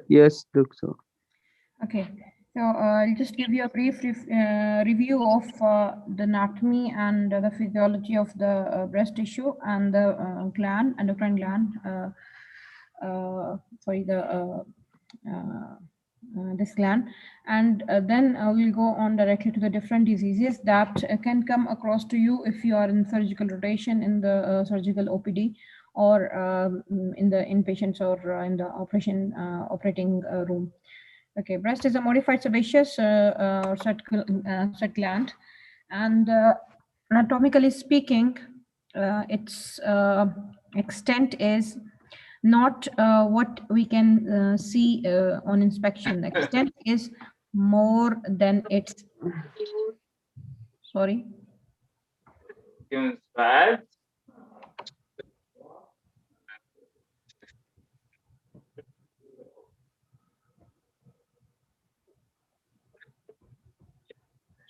Yes, doctor. Okay, so I'll just give you a brief review of the anatomy and the physiology of the breast tissue and the gland, endocrine gland. Sorry, the this gland, and then we'll go on directly to the different diseases that can come across to you if you are in surgical rotation in the surgical OPD or in the inpatients or in the operating room. Okay, breast is a modified sebaceous set gland, and anatomically speaking, its extent is not what we can see on inspection. The extent is more than its. Sorry.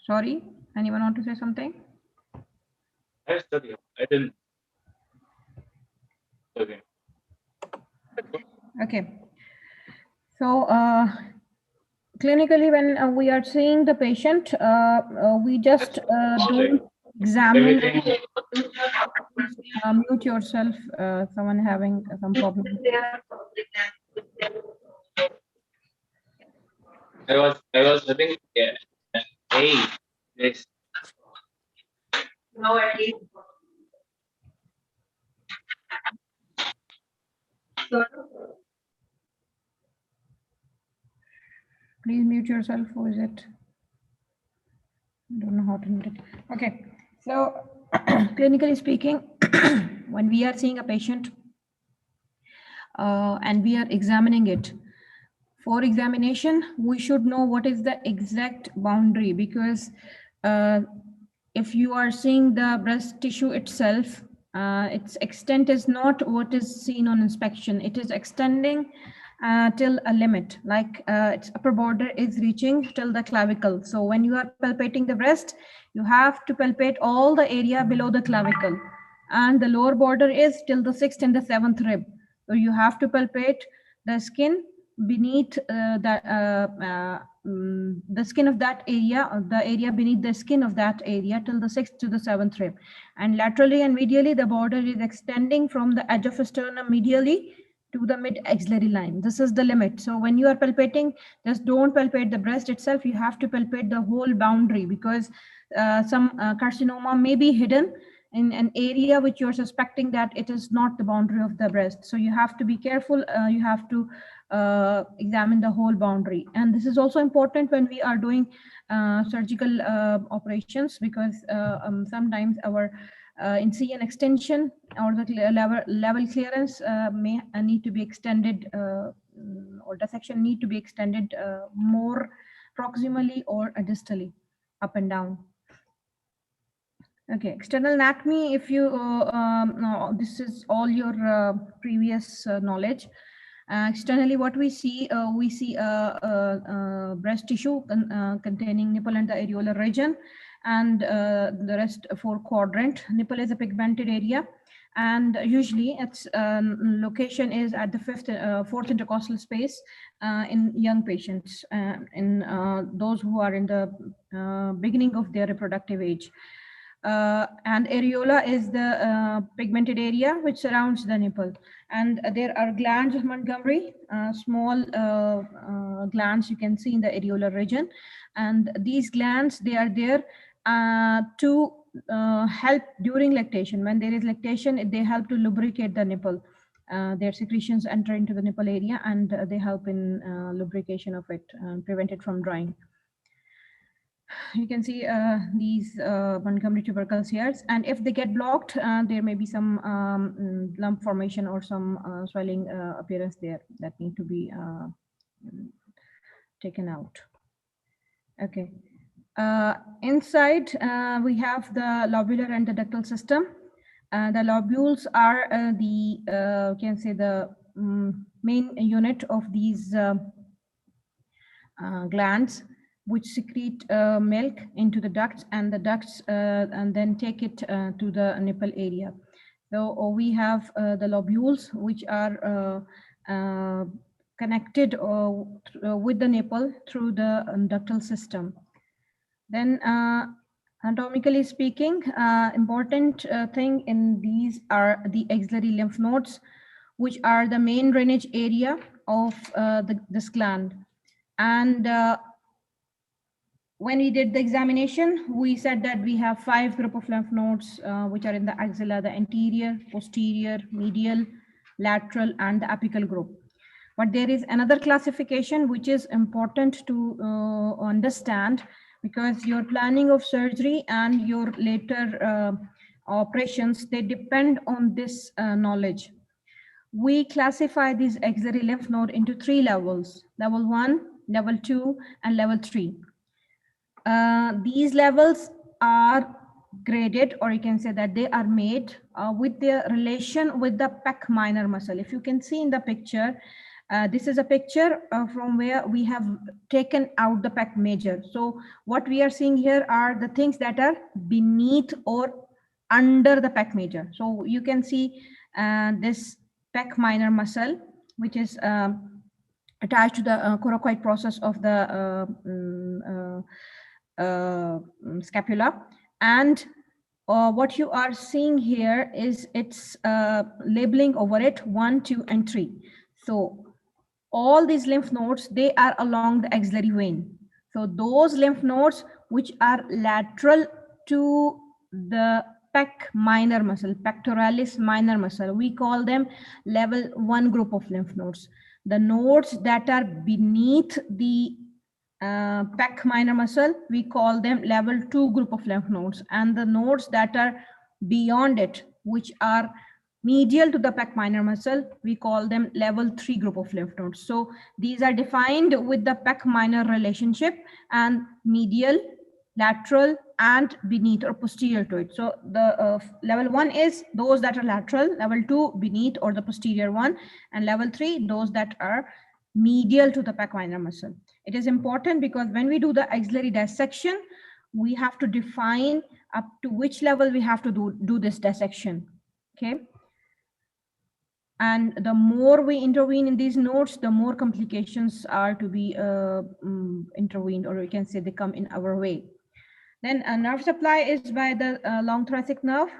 Sorry. Anyone want to say something? I didn't. Okay. Okay. So clinically, when we are seeing the patient, we just don't examine. Mute yourself. Someone having some problem. I was having hey this. No, at least. Please mute yourself. Who is it? I don't know how to mute it. Okay. So clinically speaking, when we are seeing a patient and we are examining it, for examination, we should know what is the exact boundary, because if you are seeing the breast tissue itself, its extent is not what is seen on inspection. It is extending till a limit, like its upper border is reaching till the clavicle. So when you are palpating the breast, you have to palpate all the area below the clavicle, and the lower border is till the 6th and the 7th rib. So you have to palpate the skin beneath the skin of that area, or the area beneath the skin of that area till the 6th to the 7th rib. And laterally and medially, the border is extending from the edge of a sternum medially to the mid axillary line. This is the limit. So when you are palpating, just don't palpate the breast itself. You have to palpate the whole boundary, because some carcinoma may be hidden in an area which you're suspecting that it is not the boundary of the breast. So you have to be careful. You have to examine the whole boundary. And this is also important when we are doing surgical operations, because sometimes our incision extension or the level clearance may need to be extended, or dissection need to be extended more proximally or distally, up and down. Okay, external anatomy, if you, no, this is all your previous knowledge. Externally, what we see breast tissue containing nipple and the areolar region, and the rest 4 quadrant. Nipple is a pigmented area, and usually its location is at the 4th intercostal space in young patients, in those who are in the beginning of their reproductive age. And areola is the pigmented area which surrounds the nipple. And there are glands of Montgomery, small glands you can see in the areolar region. And these glands, they are there to help during lactation. When there is lactation, they help to lubricate the nipple. Their secretions enter into the nipple area, and they help in lubrication of it, prevent it from drying. You can see these Montgomery tubercle hairs, and if they get blocked, there may be some lump formation or some swelling appearance there that need to be taken out. Okay. Inside, we have the lobular and the ductal system. The lobules are the, can say, the main unit of these glands, which secrete milk into the ducts, and the ducts and then take it to the nipple area. So we have the lobules, which are connected with the nipple through the ductal system. Then anatomically speaking, important thing in these are the axillary lymph nodes, which are the main drainage area of this gland. And when we did the examination, we said that we have 5 group of lymph nodes, which are in the axilla: the anterior, posterior, medial, lateral, and the apical group. But there is another classification which is important to understand, because your planning of surgery and your later operations, they depend on this knowledge. We classify these axillary lymph node into 3 levels: level 1, level 2, and level 3. These levels are graded, or you can say that they are made with their relation with the pec minor muscle. If you can see in the picture, this is a picture from where we have taken out the pec major. So what we are seeing here are the things that are beneath or under the pec major. So you can see this pec minor muscle, which is attached to the coracoid process of the scapula. And what you are seeing here is its labeling over it: 1, 2, and 3. So all these lymph nodes, they are along the axillary vein. So those lymph nodes which are lateral to the pec minor muscle, pectoralis minor muscle, we call them level 1 group of lymph nodes. The nodes that are beneath the pec minor muscle, we call them level 2 group of lymph nodes. And the nodes that are beyond it, which are medial to the pec minor muscle, we call them level 3 group of lymph nodes. So these are defined with the pec minor relationship, and medial, lateral, and beneath or posterior to it. So the level 1 is those that are lateral, level 2 beneath or the posterior one, and level 3 those that are medial to the pec minor muscle. It is important because when we do the axillary dissection, we have to define up to which level we have to do this dissection. Okay. And the more we intervene in these nodes, the more complications are to be intervened, or we can say they come in our way. Then a nerve supply is by the long thoracic nerve,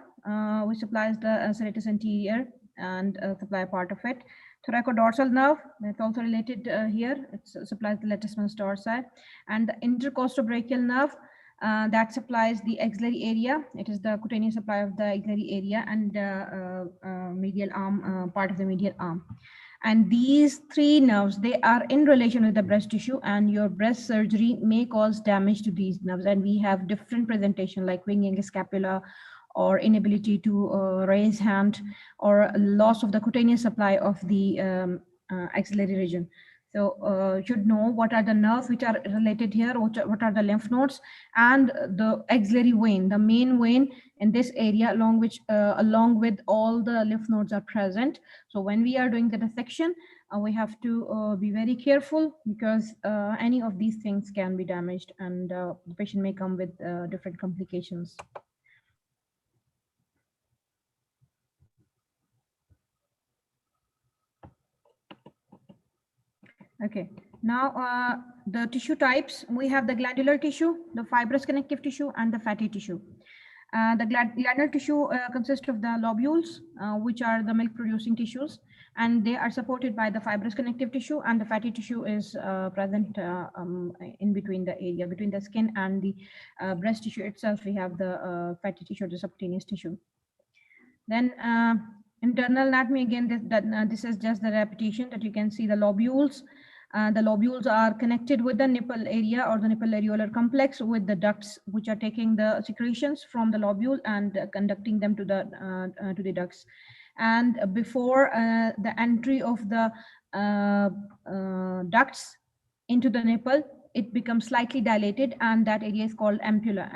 which supplies the serratus anterior and supply part of it. Thoracodorsal nerve, that's also related here. It supplies the latissimus dorsi. And the intercostobrachial nerve, that supplies the axillary area. It is the cutaneous supply of the axillary area and medial arm, part of the medial arm. And these 3 nerves, they are in relation with the breast tissue, and your breast surgery may cause damage to these nerves. And we have different presentation like winging scapula, or inability to raise hand, or loss of the cutaneous supply of the axillary region. So should know what are the nerves which are related here, what are the lymph nodes, and the axillary vein, the main vein in this area, along with all the lymph nodes are present. So when we are doing the dissection, we have to be very careful, because any of these things can be damaged, and the patient may come with different complications. Okay, now the tissue types, we have the glandular tissue, the fibrous connective tissue, and the fatty tissue. The glandular tissue consists of the lobules, which are the milk producing tissues, and they are supported by the fibrous connective tissue, and the fatty tissue is present in between the area, between the skin and the breast tissue itself. We have the fatty tissue, the subcutaneous tissue. Then internal anatomy, again, this is just the repetition that you can see the lobules. The lobules are connected with the nipple area or the nipple areolar complex with the ducts, which are taking the secretions from the lobule and conducting them to the ducts. And before the entry of the ducts into the nipple, it becomes slightly dilated, and that area is called ampulla,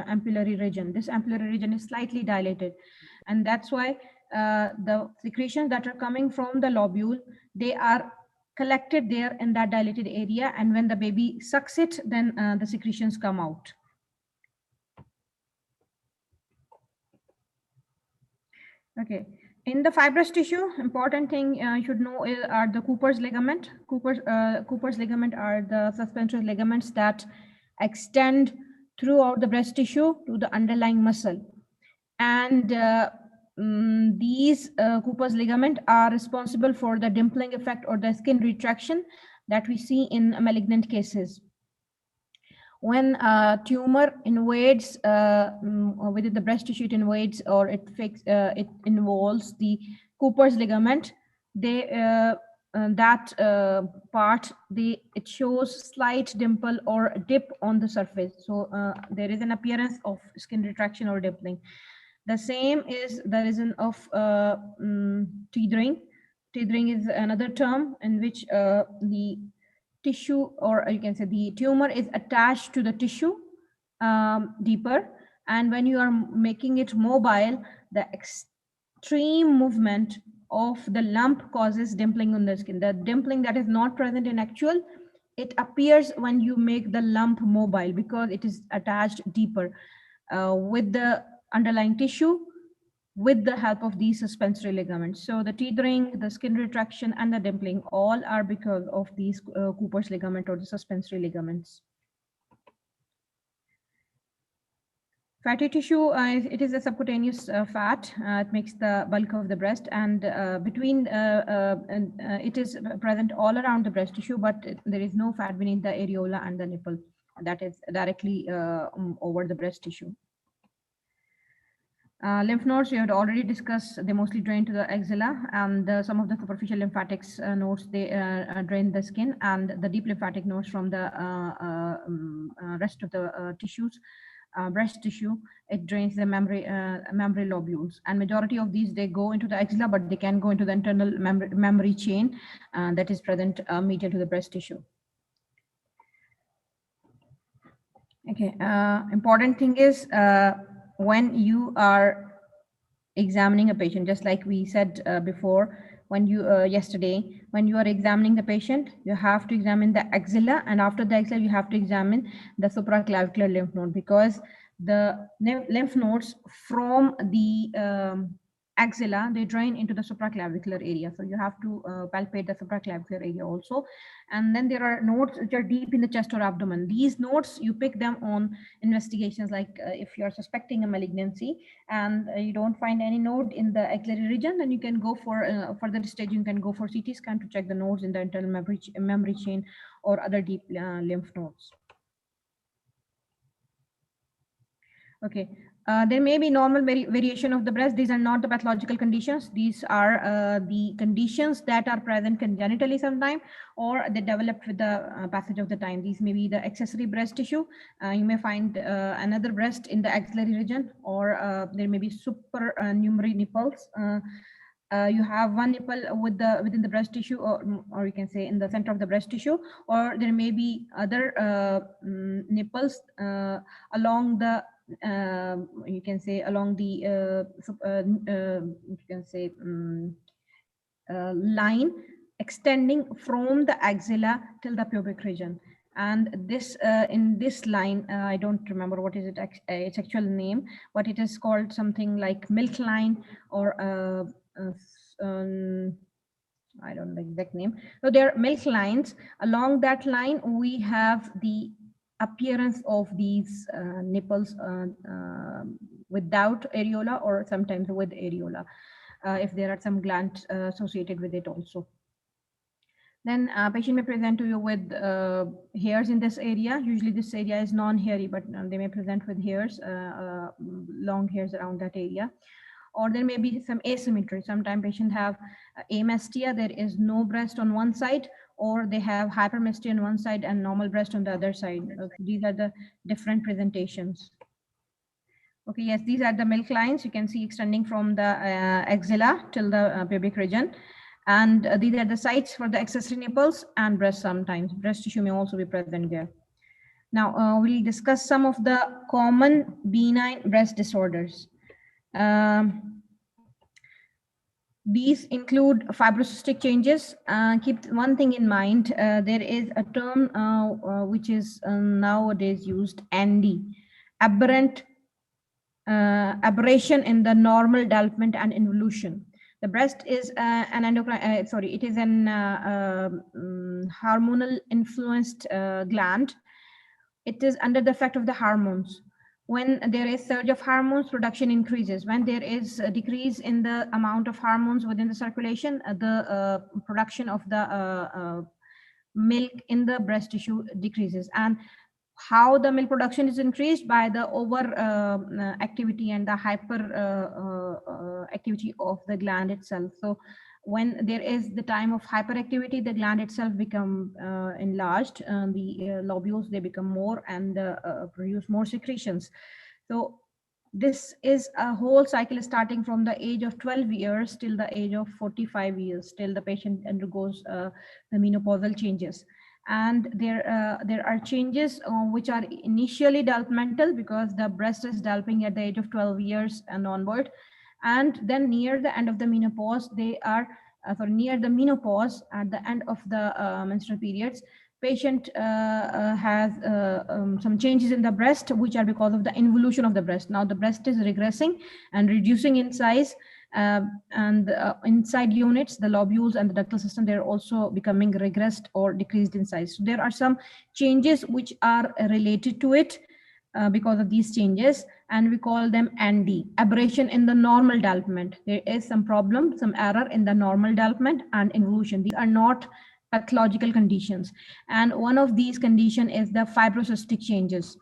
ampullary region. This ampullary region is slightly dilated, and that's why the secretions that are coming from the lobule, they are collected there in that dilated area, and when the baby sucks it, then the secretions come out. Okay, In the fibrous tissue, important thing you should know are the Cooper's ligament. Cooper's ligament are the suspensory ligaments that extend throughout the breast tissue to the underlying muscle. And these Cooper's ligament are responsible for the dimpling effect or the skin retraction that we see in malignant cases. When a tumor invades within the breast tissue, it invades or it involves the Cooper's ligament. That part, it shows slight dimple or dip on the surface. So there is an appearance of skin retraction or dimpling. The same is the reason of teethering. Teethering is another term in which the tissue, or you can say the tumor, is attached to the tissue deeper, and when you are making it mobile, the extreme movement of the lump causes dimpling on the skin. The dimpling that is not present in actual, it appears when you make the lump mobile because it is attached deeper with the underlying tissue with the help of these suspensory ligaments. So the teethering, the skin retraction, and the dimpling all are because of these Cooper's ligament or the suspensory ligaments. Fatty tissue, it is a subcutaneous fat. It makes the bulk of the breast, and it is present all around the breast tissue, but there is no fat beneath the areola and the nipple that is directly over the breast tissue. Lymph nodes, we had already discussed, they mostly drain to the axilla, and some of the superficial lymphatics nodes, they drain the skin, and the deep lymphatic nodes from the rest of the tissues, breast tissue, it drains the mammary lobules, and majority of these, they go into the axilla, but they can go into the internal mammary chain that is present medial to the breast tissue. Okay, important thing is when you are examining a patient, just like we said before, when you yesterday, when you are examining the patient, you have to examine the axilla, and after the axilla, you have to examine the supraclavicular lymph node, because the lymph nodes from the axilla, they drain into the supraclavicular area. So you have to palpate the supraclavicular area also. And then there are nodes which are deep in the chest or abdomen. These nodes, you pick them on investigations, like if you are suspecting a malignancy and you don't find any node in the axillary region, then you can go for further stage, you can go for CT scan to check the nodes in the internal mammary chain or other deep lymph nodes. Okay, there may be normal variation of the breast. These are not the pathological conditions. These are the conditions that are present congenitally sometime, or they developed with the passage of the time. These may be the accessory breast tissue. You may find another breast in the axillary region, or there may be supernumerary nipples. You have one nipple within the breast tissue, or you can say in the center of the breast tissue, or there may be other nipples along the you can say along the you can say line extending from the axilla till the pubic region. And this in this line, I don't remember what is its actual name, but it is called something like milk line, or I don't know the exact name. So there are milk lines. Along that line, we have the appearance of these nipples without areola, or sometimes with areola, if there are some glands associated with it also. Then patient may present to you with hairs in this area. Usually this area is non-hairy, but they may present with hairs, long hairs around that area. Or there may be some asymmetry. Sometimes patients have amastia, there is no breast on one side, or they have hypermastia on one side and normal breast on the other side. These are the different presentations. Okay, yes, these are the milk lines you can see extending from the axilla till the pubic region. And these are the sites for the accessory nipples and breast sometimes. Breast tissue may also be present there. Now, we'll discuss some of the common benign breast disorders. These include fibrocystic changes. Keep one thing in mind, there is a term which is nowadays used, ANDI, aberration in the normal development and involution. The breast is an endocrine, it is an hormonal influenced gland. It is under the effect of the hormones. When there is surge of hormones, production increases. When there is a decrease in the amount of hormones within the circulation, the production of the milk in the breast tissue decreases. And how the milk production is increased? By the over activity and the hyper activity of the gland itself. So when there is the time of hyperactivity, the gland itself become enlarged, the lobules, they become more and produce more secretions. So this is a whole cycle starting from the age of 12 years till the age of 45 years, till the patient undergoes the menopausal changes. And there are changes which are initially developmental, because the breast is developing at the age of 12 years and onward. And then near the end of the menopause, they are near the menopause, at the end of the menstrual periods, patient has some changes in the breast, which are because of the involution of the breast. Now the breast is regressing and reducing in size, and inside units, the lobules and the ductal system, they're also becoming regressed or decreased in size. So there are some changes which are related to it because of these changes, and we call them ND, aberration in the normal development. There is some problem, some error in the normal development and involution. These are not pathological conditions. And one of these conditions is the fibrocystic changes,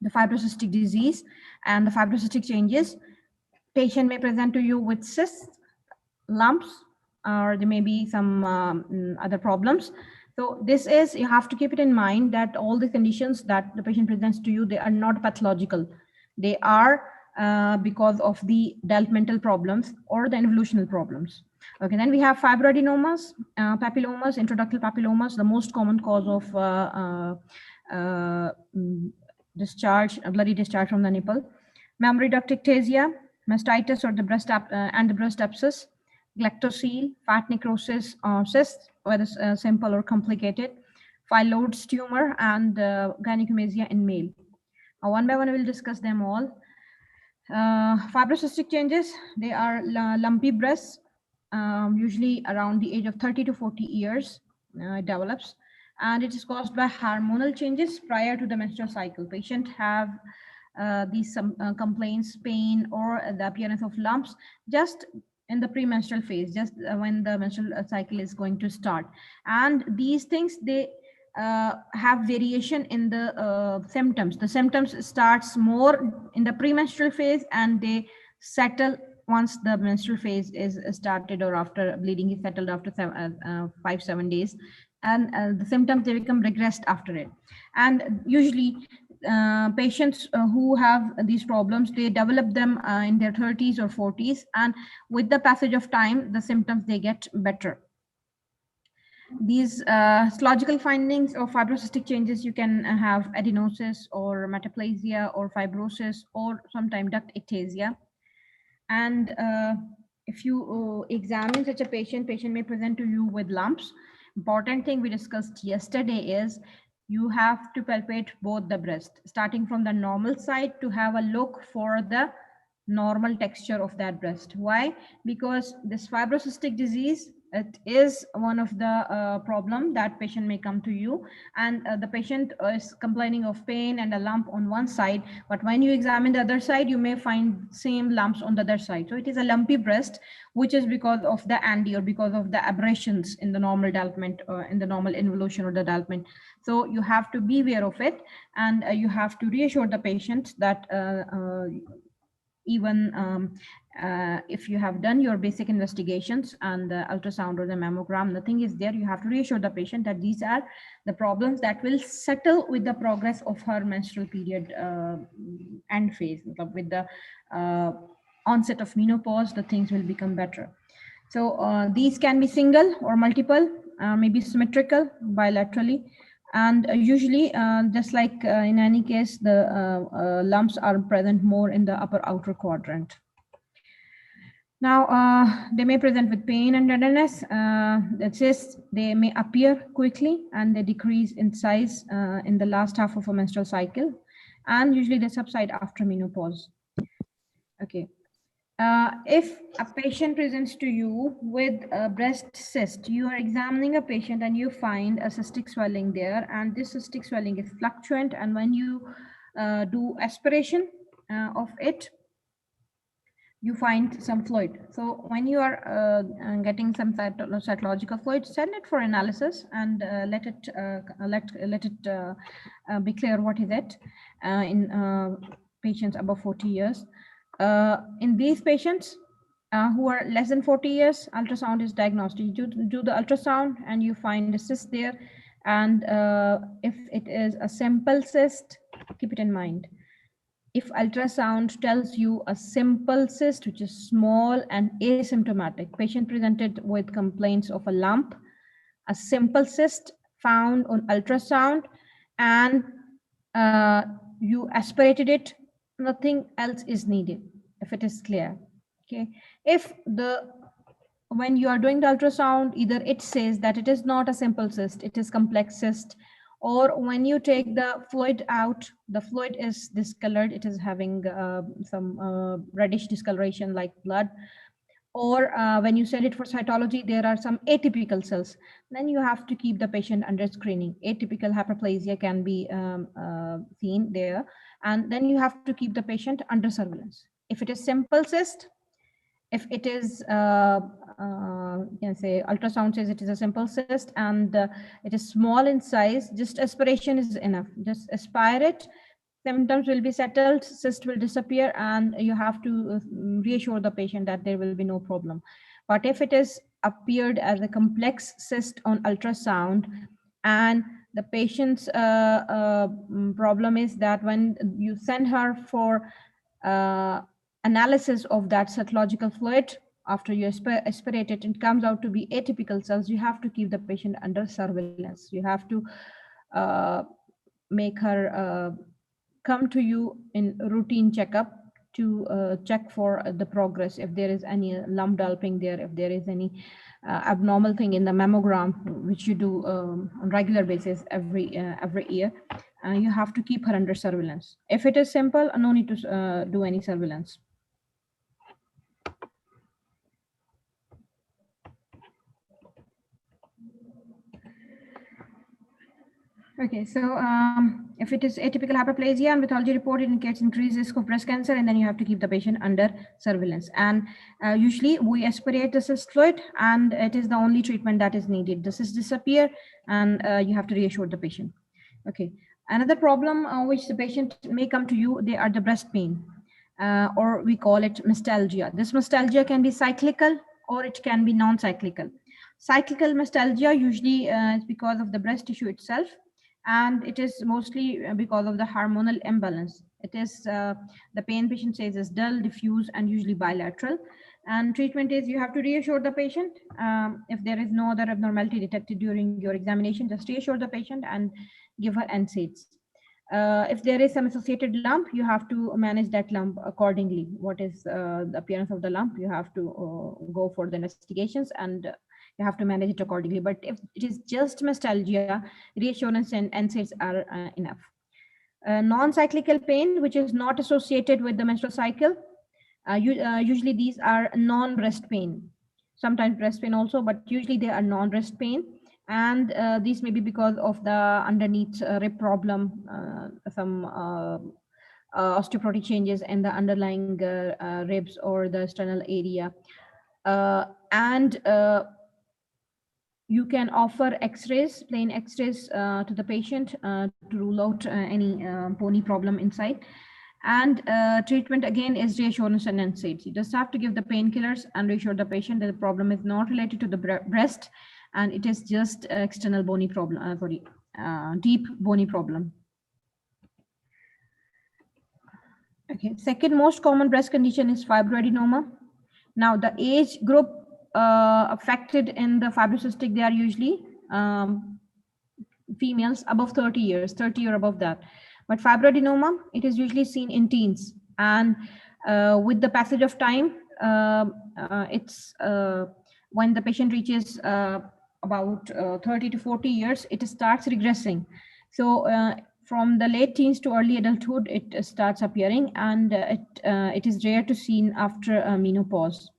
the fibrocystic disease. And the fibrocystic changes, patient may present to you with cysts, lumps, or there may be some other problems. So this is, you have to keep it in mind that all the conditions that the patient presents to you, they are not pathological. They are because of the developmental problems or the involutional problems. Okay, then we have fibroadenomas, papillomas, intraductal papillomas, the most common cause of discharge, bloody discharge from the nipple. Mammary duct ectasia, mastitis or the breast and the breast abscess, galactosile, fat necrosis or cysts, whether simple or complicated, phyllodes tumor, and gynecomastia in male. One by one, we will discuss them all. Fibrocystic changes, they are lumpy breasts, usually around the age of 30 to 40 years it develops, and it is caused by hormonal changes prior to the menstrual cycle. Patient have these complaints, pain, or the appearance of lumps just in the premenstrual phase, just when the menstrual cycle is going to start. And these things, they have variation in the symptoms. The symptoms starts more in the premenstrual phase, and they settle once the menstrual phase is started, or after bleeding is settled after 5-7 days, and the symptoms, they become regressed after it. And usually patients who have these problems, they develop them in their 30s or 40s, and with the passage of time, the symptoms, they get better. These histological findings of fibrocystic changes, you can have adenosis or metaplasia or fibrosis, or sometimes duct ectasia. And if you examine such a patient may present to you with lumps. Important thing we discussed yesterday is you have to palpate both the breast, starting from the normal side, to have a look for the normal texture of that breast. Why? Because this fibrocystic disease, it is one of the problem that patient may come to you, and the patient is complaining of pain and a lump on one side, but when you examine the other side, you may find same lumps on the other side. So it is a lumpy breast, which is because of the ND, or because of the aberrations in the normal development, or in the normal involution or the development. So you have to be aware of it, and you have to reassure the patient that even if you have done your basic investigations and the ultrasound or the mammogram, nothing is there, you have to reassure the patient that these are the problems that will settle with the progress of her menstrual period end phase. With the onset of menopause, the things will become better. So these can be single or multiple, maybe symmetrical, bilaterally. And usually, just like in any case, the lumps are present more in the upper outer quadrant. Now, they may present with pain and tenderness. That is, they may appear quickly, and they decrease in size in the last half of a menstrual cycle. And usually they subside after menopause. Okay. If a patient presents to you with a breast cyst, you are examining a patient and you find a cystic swelling there, and this cystic swelling is fluctuant. And when you do aspiration of it, you find some fluid. So when you are getting some cytological fluid, send it for analysis and let it be clear what is it in patients above 40 years. In these patients who are less than 40 years, ultrasound is diagnosed. You do the ultrasound and you find a cyst there. And if it is a simple cyst, keep it in mind. If ultrasound tells you a simple cyst, which is small and asymptomatic, patient presented with complaints of a lump, a simple cyst found on ultrasound, and you aspirated it, nothing else is needed, if it is clear. Okay. If when you are doing the ultrasound, either it says that it is not a simple cyst, it is complex cyst, or when you take the fluid out, the fluid is discolored, it is having some reddish discoloration like blood, or when you send it for cytology, there are some atypical cells, then you have to keep the patient under screening. Atypical hyperplasia can be seen there, and then you have to keep the patient under surveillance. If it is simple cyst, if it is you can say ultrasound says it is a simple cyst and it is small in size, just aspiration is enough. Just aspire it, symptoms will be settled, cyst will disappear, and you have to reassure the patient that there will be no problem. But if it is appeared as a complex cyst on ultrasound, and the patient's problem is that when you send her for analysis of that cytological fluid, after you aspirate it, it comes out to be atypical cells, you have to keep the patient under surveillance. You have to make her come to you in routine checkup to check for the progress, if there is any lump developing there, if there is any abnormal thing in the mammogram, which you do on regular basis every year. You have to keep her under surveillance. If it is simple, no need to do any surveillance. Okay, so if it is atypical hyperplasia and pathology report, it indicates increased risk of breast cancer, and then you have to keep the patient under surveillance. And usually we aspirate the cyst fluid, and it is the only treatment that is needed. The cyst disappear, and you have to reassure the patient. Okay, another problem which the patient may come to you, they are the breast pain, or we call it mastalgia. This mastalgia can be cyclical or it can be non-cyclical. Cyclical mastalgia usually is because of the breast tissue itself, and it is mostly because of the hormonal imbalance. It is the pain patient says is dull, diffuse, and usually bilateral. And treatment is you have to reassure the patient. If there is no other abnormality detected during your examination, just reassure the patient and give her NSAIDs. If there is some associated lump, you have to manage that lump accordingly. What is the appearance of the lump? You have to go for the investigations, and you have to manage it accordingly. But if it is just mastalgia, reassurance and NSAIDs are enough. Non-cyclical pain, which is not associated with the menstrual cycle, usually these are non-breast pain. Sometimes breast pain also, but usually they are non-breast pain. And these may be because of the underneath rib problem, some osteoporotic changes in the underlying ribs or the sternal area. And you can offer x-rays, plain x-rays to the patient to rule out any bony problem inside. And treatment again is reassurance and NSAIDs. You just have to give the painkillers and reassure the patient that the problem is not related to the breast, and it is just external bony problem, deep bony problem. Okay, second most common breast condition is fibroadenoma. Now the age group affected in the fibrocystic, they are usually females above 30 years, 30 or above that. But fibroadenoma, it is usually seen in teens. And with the passage of time, it's when the patient reaches about 30 to 40 years, it starts regressing. So from the late teens to early adulthood, it starts appearing, and it is rare to see after menopause.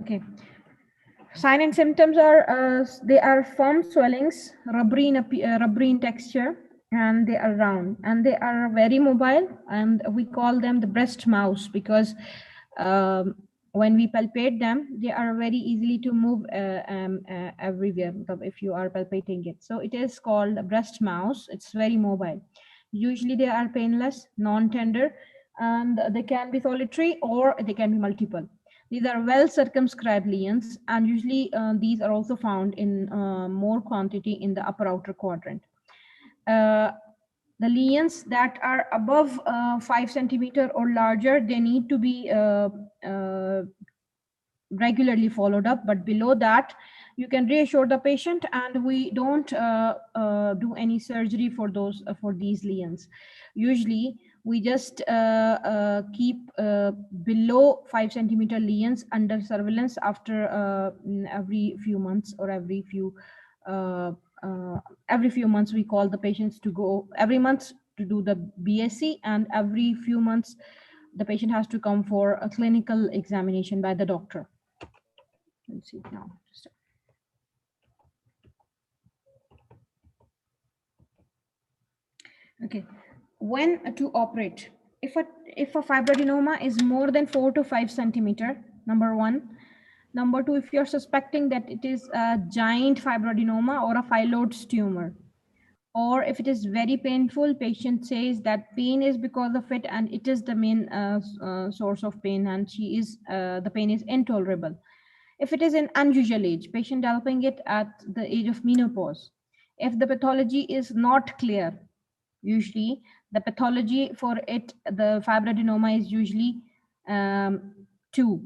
Okay. Sign and symptoms are they are firm swellings, rubbery in texture, and they are round, and they are very mobile, and we call them the breast mouse because um, when we palpate them, they are very easily to move everywhere if you are palpating it. So it is called a breast mouse. It's very mobile. Usually they are painless, non-tender, and they can be solitary or they can be multiple. These are well circumscribed lesions, and usually these are also found in more quantity in the upper outer quadrant. The lesions that are above 5 centimeter or larger, they need to be regularly followed up, but below that you can reassure the patient, and we don't do any surgery for these lesions. Usually we just keep below 5 centimeter lesions under surveillance after every few months, or uh, every few months we call the patients to go every month to do the BSc, and every few months the patient has to come for a clinical examination by the doctor. Let's see now. Okay, when to operate? If a fibroadenoma is more than 4 to 5 centimeter, number one. Number two, if you're suspecting that it is a giant fibroadenoma or a phyllodes tumor, or if it is very painful, patient says that pain is because of it, and it is the main source of pain, and the pain is intolerable. If it is an unusual age, patient developing it at the age of menopause. If the pathology is not clear, usually the pathology for it, the fibroadenoma is usually 2.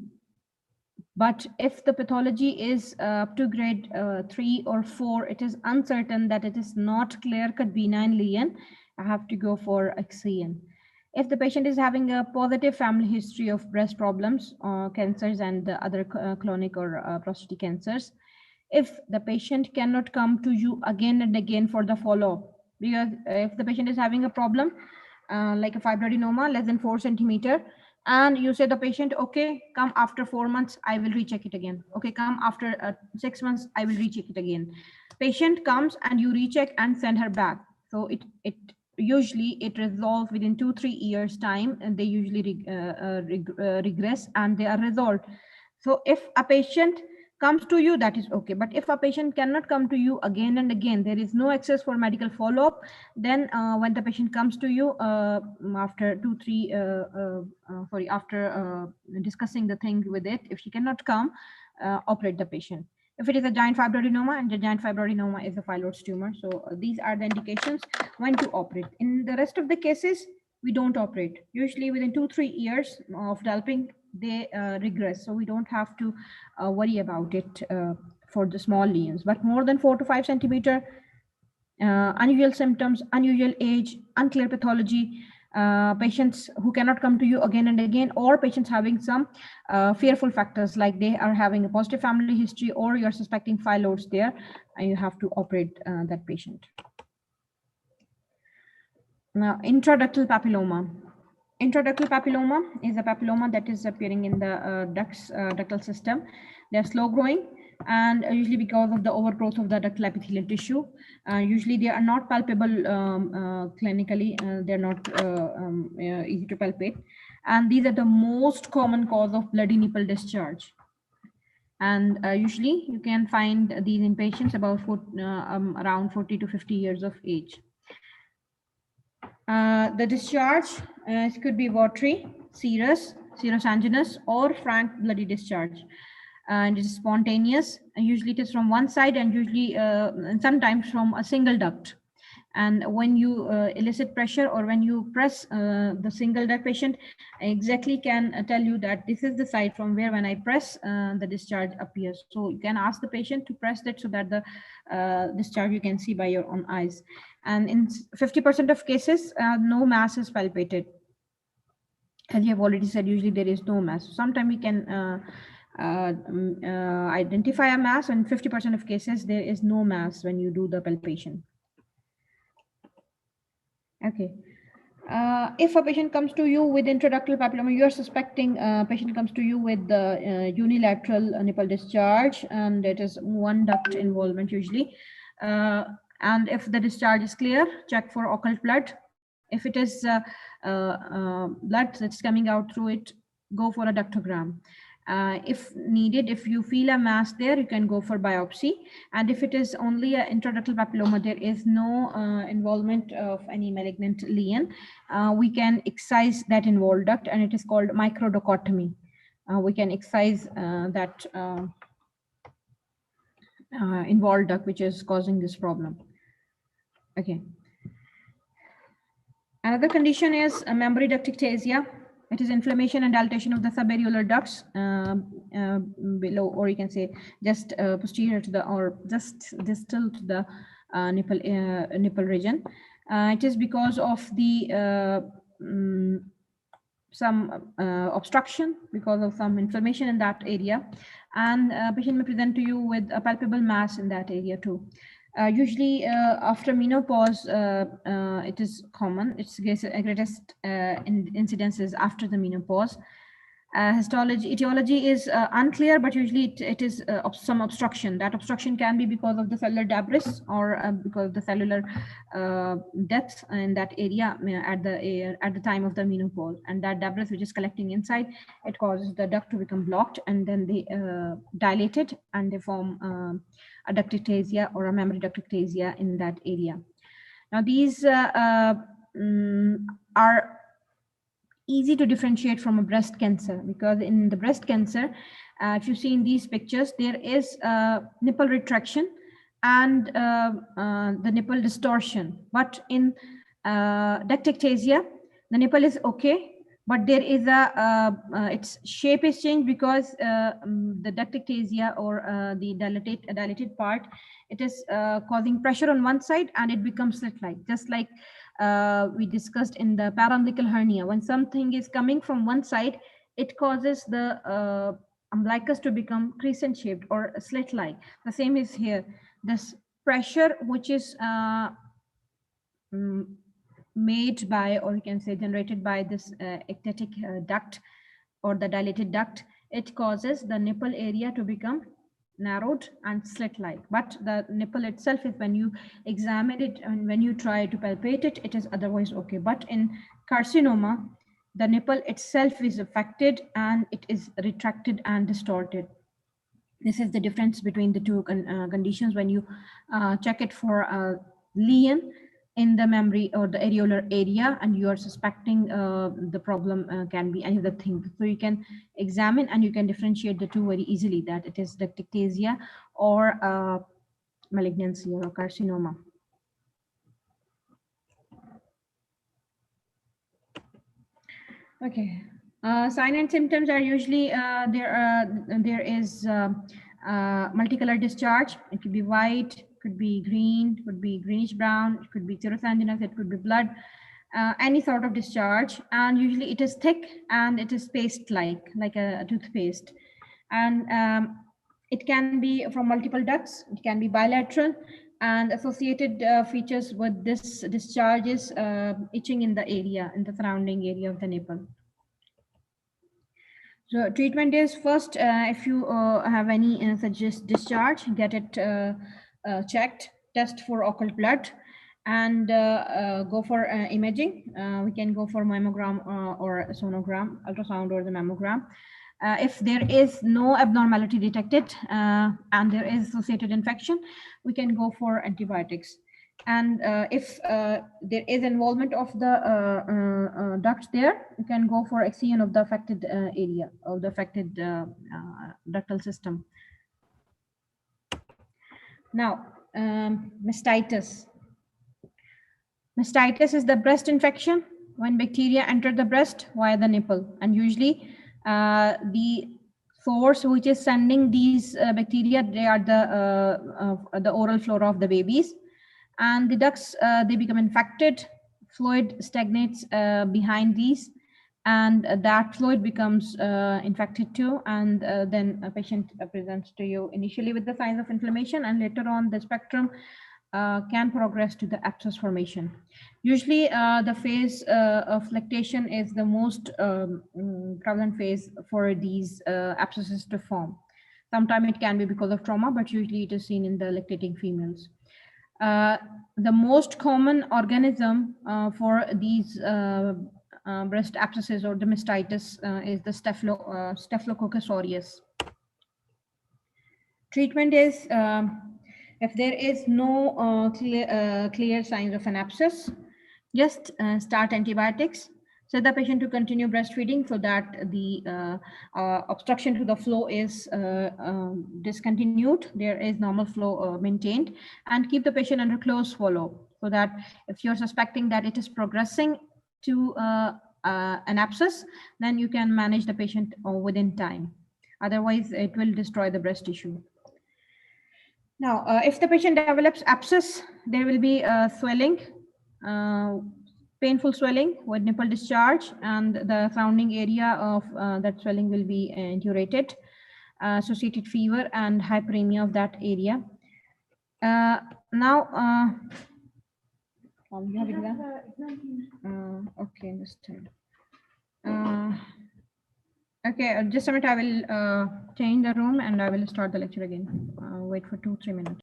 But if the pathology is up to grade 3 or 4, it is uncertain that it is not clear-cut benign lesion, I have to go for excision. If the patient is having a positive family history of breast problems, cancers, and other chronic or prostate cancers, if the patient cannot come to you again and again for the follow-up, because if the patient is having a problem like a fibroadenoma less than 4 centimeter, and you say the patient, okay, come after 4 months, I will recheck it again. Okay, come after 6 months, I will recheck it again. Patient comes and you recheck and send her back. So it usually it resolves within 2-3 years time, and they usually regress and they are resolved. So if a patient comes to you, that is okay. But if a patient cannot come to you again and again, there is no access for medical follow-up, then when the patient comes to you after after discussing the thing with it, if she cannot come, operate the patient. If it is a giant fibroadenoma, and the giant fibroadenoma is a phyllodes tumor, so these are the indications when to operate. In the rest of the cases, we don't operate. Usually within 2-3 years of developing, they regress, so we don't have to worry about it for the small lesions. But more than 4 to 5 centimeter, unusual symptoms, unusual age, unclear pathology, patients who cannot come to you again and again, or patients having some fearful factors like they are having a positive family history, or you're suspecting phyllodes there, and you have to operate that patient. Now, intraductal papilloma. Intraductal papilloma is a papilloma that is appearing in the ductal system. They're slow growing, and usually because of the overgrowth of the ductal epithelial tissue. Usually they are not palpable clinically. They're not easy to palpate. And these are the most common cause of bloody nipple discharge. And usually you can find these in patients about around 40 to 50 years of age. The discharge could be watery, serous, serous-anginous, or frank bloody discharge. And it is spontaneous. Usually it is from one side, and usually sometimes from a single duct. And when you elicit pressure, or when you press the single duct, patient exactly can tell you that this is the side from where when I press the discharge appears. So you can ask the patient to press that so that the discharge you can see by your own eyes. And in 50% of cases, no mass is palpated. As you have already said, usually there is no mass. Sometimes we can identify a mass. In 50% of cases, there is no mass when you do the palpation. Okay. If a patient comes to you with intraductal papilloma, you are suspecting a patient comes to you with the unilateral nipple discharge, and it is one duct involvement usually. And if the discharge is clear, check for occult blood. If it is blood that's coming out through it, go for a ductogram. If needed, if you feel a mass there, you can go for biopsy. And if it is only an intraductal papilloma, there is no involvement of any malignant lesion, we can excise that involved duct, and it is called microdocotomy. We can excise that involved duct which is causing this problem. Okay. Another condition is a memory duct ectasia. It is inflammation and dilatation of the subareolar ducts below, or you can say just posterior to the, or just distal to the nipple region. It is because of the some obstruction, because of some inflammation in that area, and patient may present to you with a palpable mass in that area too. Usually after menopause, it is common. Its greatest incidences after the menopause. Histology, etiology is unclear, but usually it is some obstruction. That obstruction can be because of the cellular debris, or because of the cellular death in that area at the time of the menopause. And that debris which is collecting inside, it causes the duct to become blocked, and then they dilated, and they form a duct ectasia or a memory duct ectasia in that area. Now these are easy to differentiate from a breast cancer, because in the breast cancer, if you see in these pictures, there is nipple retraction and the nipple distortion. But in duct ectasia, the nipple is okay, but there is its shape is changed because the duct ectasia, or the dilated part, it is causing pressure on one side, and it becomes slit-like, just like we discussed in the paraumbilical hernia. When something is coming from one side, it causes the umbilicus to become crescent shaped or slit-like. The same is here. This pressure which is made by, or you can say generated by, this ectatic duct or the dilated duct, it causes the nipple area to become narrowed and slit-like. But the nipple itself, if when you examine it and when you try to palpate it, it is otherwise okay. But in carcinoma, the nipple itself is affected, and it is retracted and distorted. This is the difference between the two conditions. When you check it for a lesion in the memory or the areolar area, and you are suspecting the problem can be any of the things. So you can examine and you can differentiate the two very easily, that it is duct ectasia or malignancy or carcinoma. Okay. Sign and symptoms are usually there is multicolor discharge. It could be white, could be green, could be greenish brown, it could be xerosanguinous, it could be blood, any sort of discharge. And usually it is thick and it is paste-like a toothpaste. And it can be from multiple ducts, it can be bilateral, and associated features with this discharge is itching in the area, in the surrounding area of the nipple. So treatment is first, if you have any suggest discharge, get it checked, test for occult blood, and go for imaging. We can go for mammogram or sonogram, ultrasound or the mammogram. If there is no abnormality detected and there is associated infection, we can go for antibiotics. And if there is involvement of the duct there, you can go for excision of the affected area, of the affected ductal system. Now, mastitis. Mastitis is the breast infection when bacteria enter the breast via the nipple, and usually the source which is sending these bacteria, they are the oral flora of the babies, and the ducts they become infected, fluid stagnates behind these, and that fluid becomes infected too, and then a patient presents to you initially with the signs of inflammation, and later on the spectrum can progress to the abscess formation. Usually the phase of lactation is the most prevalent phase for these abscesses to form. Sometimes it can be because of trauma, but usually it is seen in the lactating females. The most common organism for these breast abscesses or the mastitis is the Staphylococcus aureus. Treatment is, if there is no clear signs of an abscess, just start antibiotics. So the patient to continue breastfeeding so that the obstruction to the flow is discontinued. There is normal flow maintained, and keep the patient under close follow so that if you're suspecting that it is progressing to an abscess, then you can manage the patient within time. Otherwise, it will destroy the breast tissue. Now, if the patient develops abscess, there will be swelling, painful swelling with nipple discharge, and the surrounding area of that swelling will be indurated, associated fever and hyperemia of that area. Now, you have exam? Okay, understand. Okay, just a minute, I will change the room and I will start the lecture again. Wait for 2-3 minutes.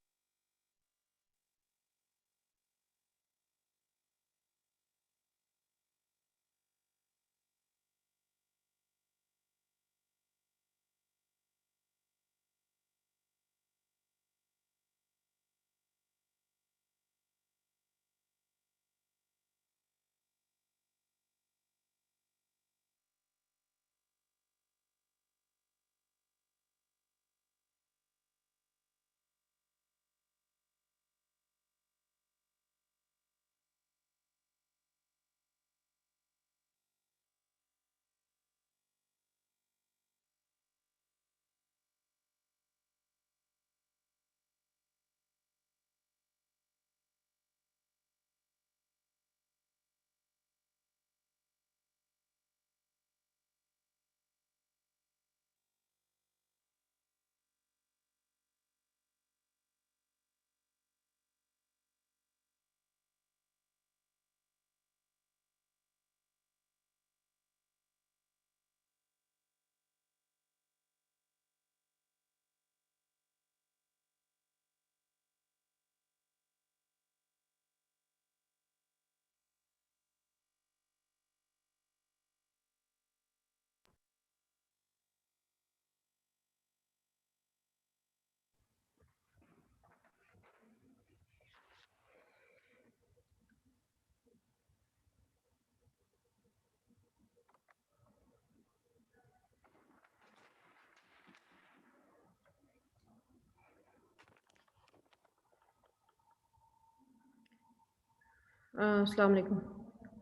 Assalamu alaikum.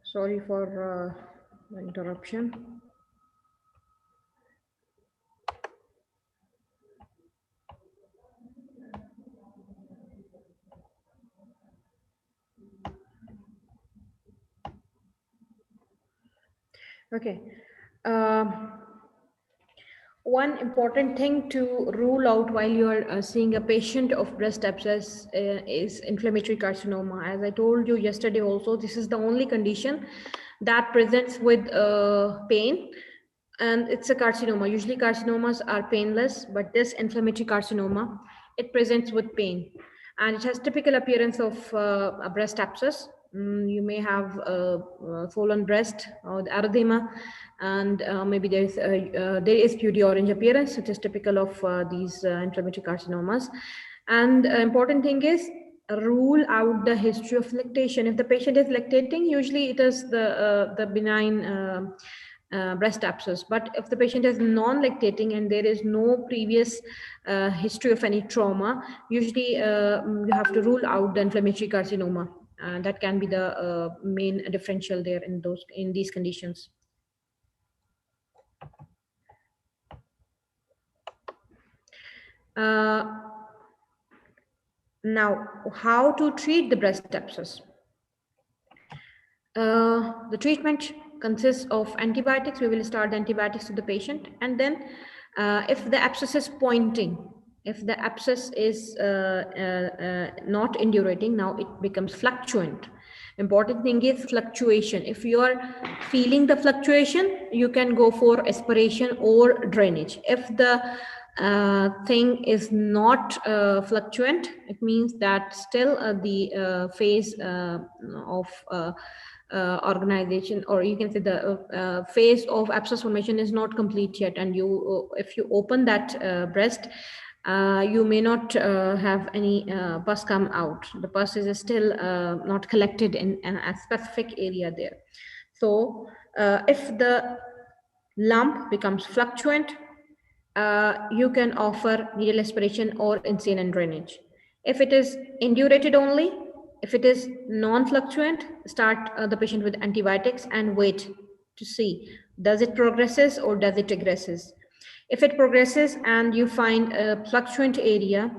Sorry for the interruption. Okay. One important thing to rule out while you are seeing a patient of breast abscess is inflammatory carcinoma. As I told you yesterday also, this is the only condition that presents with pain, and it's a carcinoma. Usually carcinomas are painless, but this inflammatory carcinoma, it presents with pain. And it has typical appearance of a breast abscess. You may have a swollen breast or the erythema, and maybe there is purity orange appearance, which is typical of these inflammatory carcinomas. And important thing is rule out the history of lactation. If the patient is lactating, usually it is the benign breast abscess. But if the patient is non-lactating and there is no previous history of any trauma, usually you have to rule out the inflammatory carcinoma. That can be the main differential there in these conditions. Now, how to treat the breast abscess? The treatment consists of antibiotics. We will start the antibiotics to the patient, and then if the abscess is pointing, if the abscess is not indurating, now it becomes fluctuant. Important thing is fluctuation. If you are feeling the fluctuation, you can go for aspiration or drainage. If the thing is not fluctuant, it means that still the phase of organization, or you can say the phase of abscess formation is not complete yet, and you if you open that breast, you may not have any pus come out. The pus is still not collected in a specific area there. So if the lump becomes fluctuant, you can offer needle aspiration or incision and drainage. If it is indurated only, if it is non-fluctuant, start the patient with antibiotics and wait to see does it progresses or does it regresses. If it progresses and you find a fluctuant area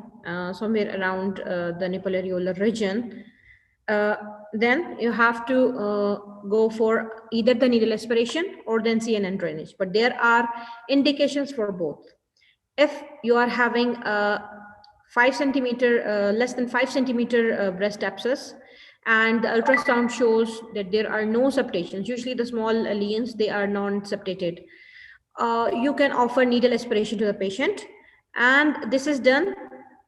somewhere around the nipple areolar region, then you have to go for either the needle aspiration or the incision and drainage. But there are indications for both. If you are having a 5 centimeter, less than 5 centimeter breast abscess, and the ultrasound shows that there are no septations, usually the small lesions, they are non-septated, you can offer needle aspiration to the patient, and this is done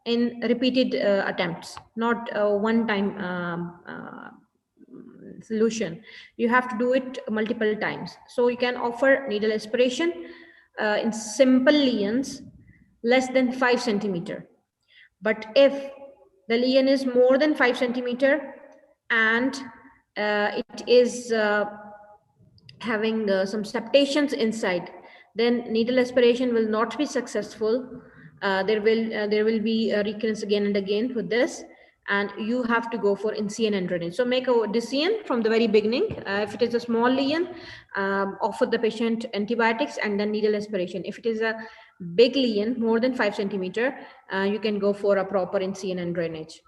in repeated attempts, not one time solution. You have to do it multiple times. So you can offer needle aspiration in simple lesions less than 5 centimeter. But if the lesion is more than 5 centimeter and it is having some septations inside, then needle aspiration will not be successful. There will be a recurrence again and again with this, and you have to go for incision and drainage. So make a decision from the very beginning. If it is a small lesion, offer the patient antibiotics and then needle aspiration. If it is a big lesion more than 5 centimeter, you can go for a proper incision and drainage.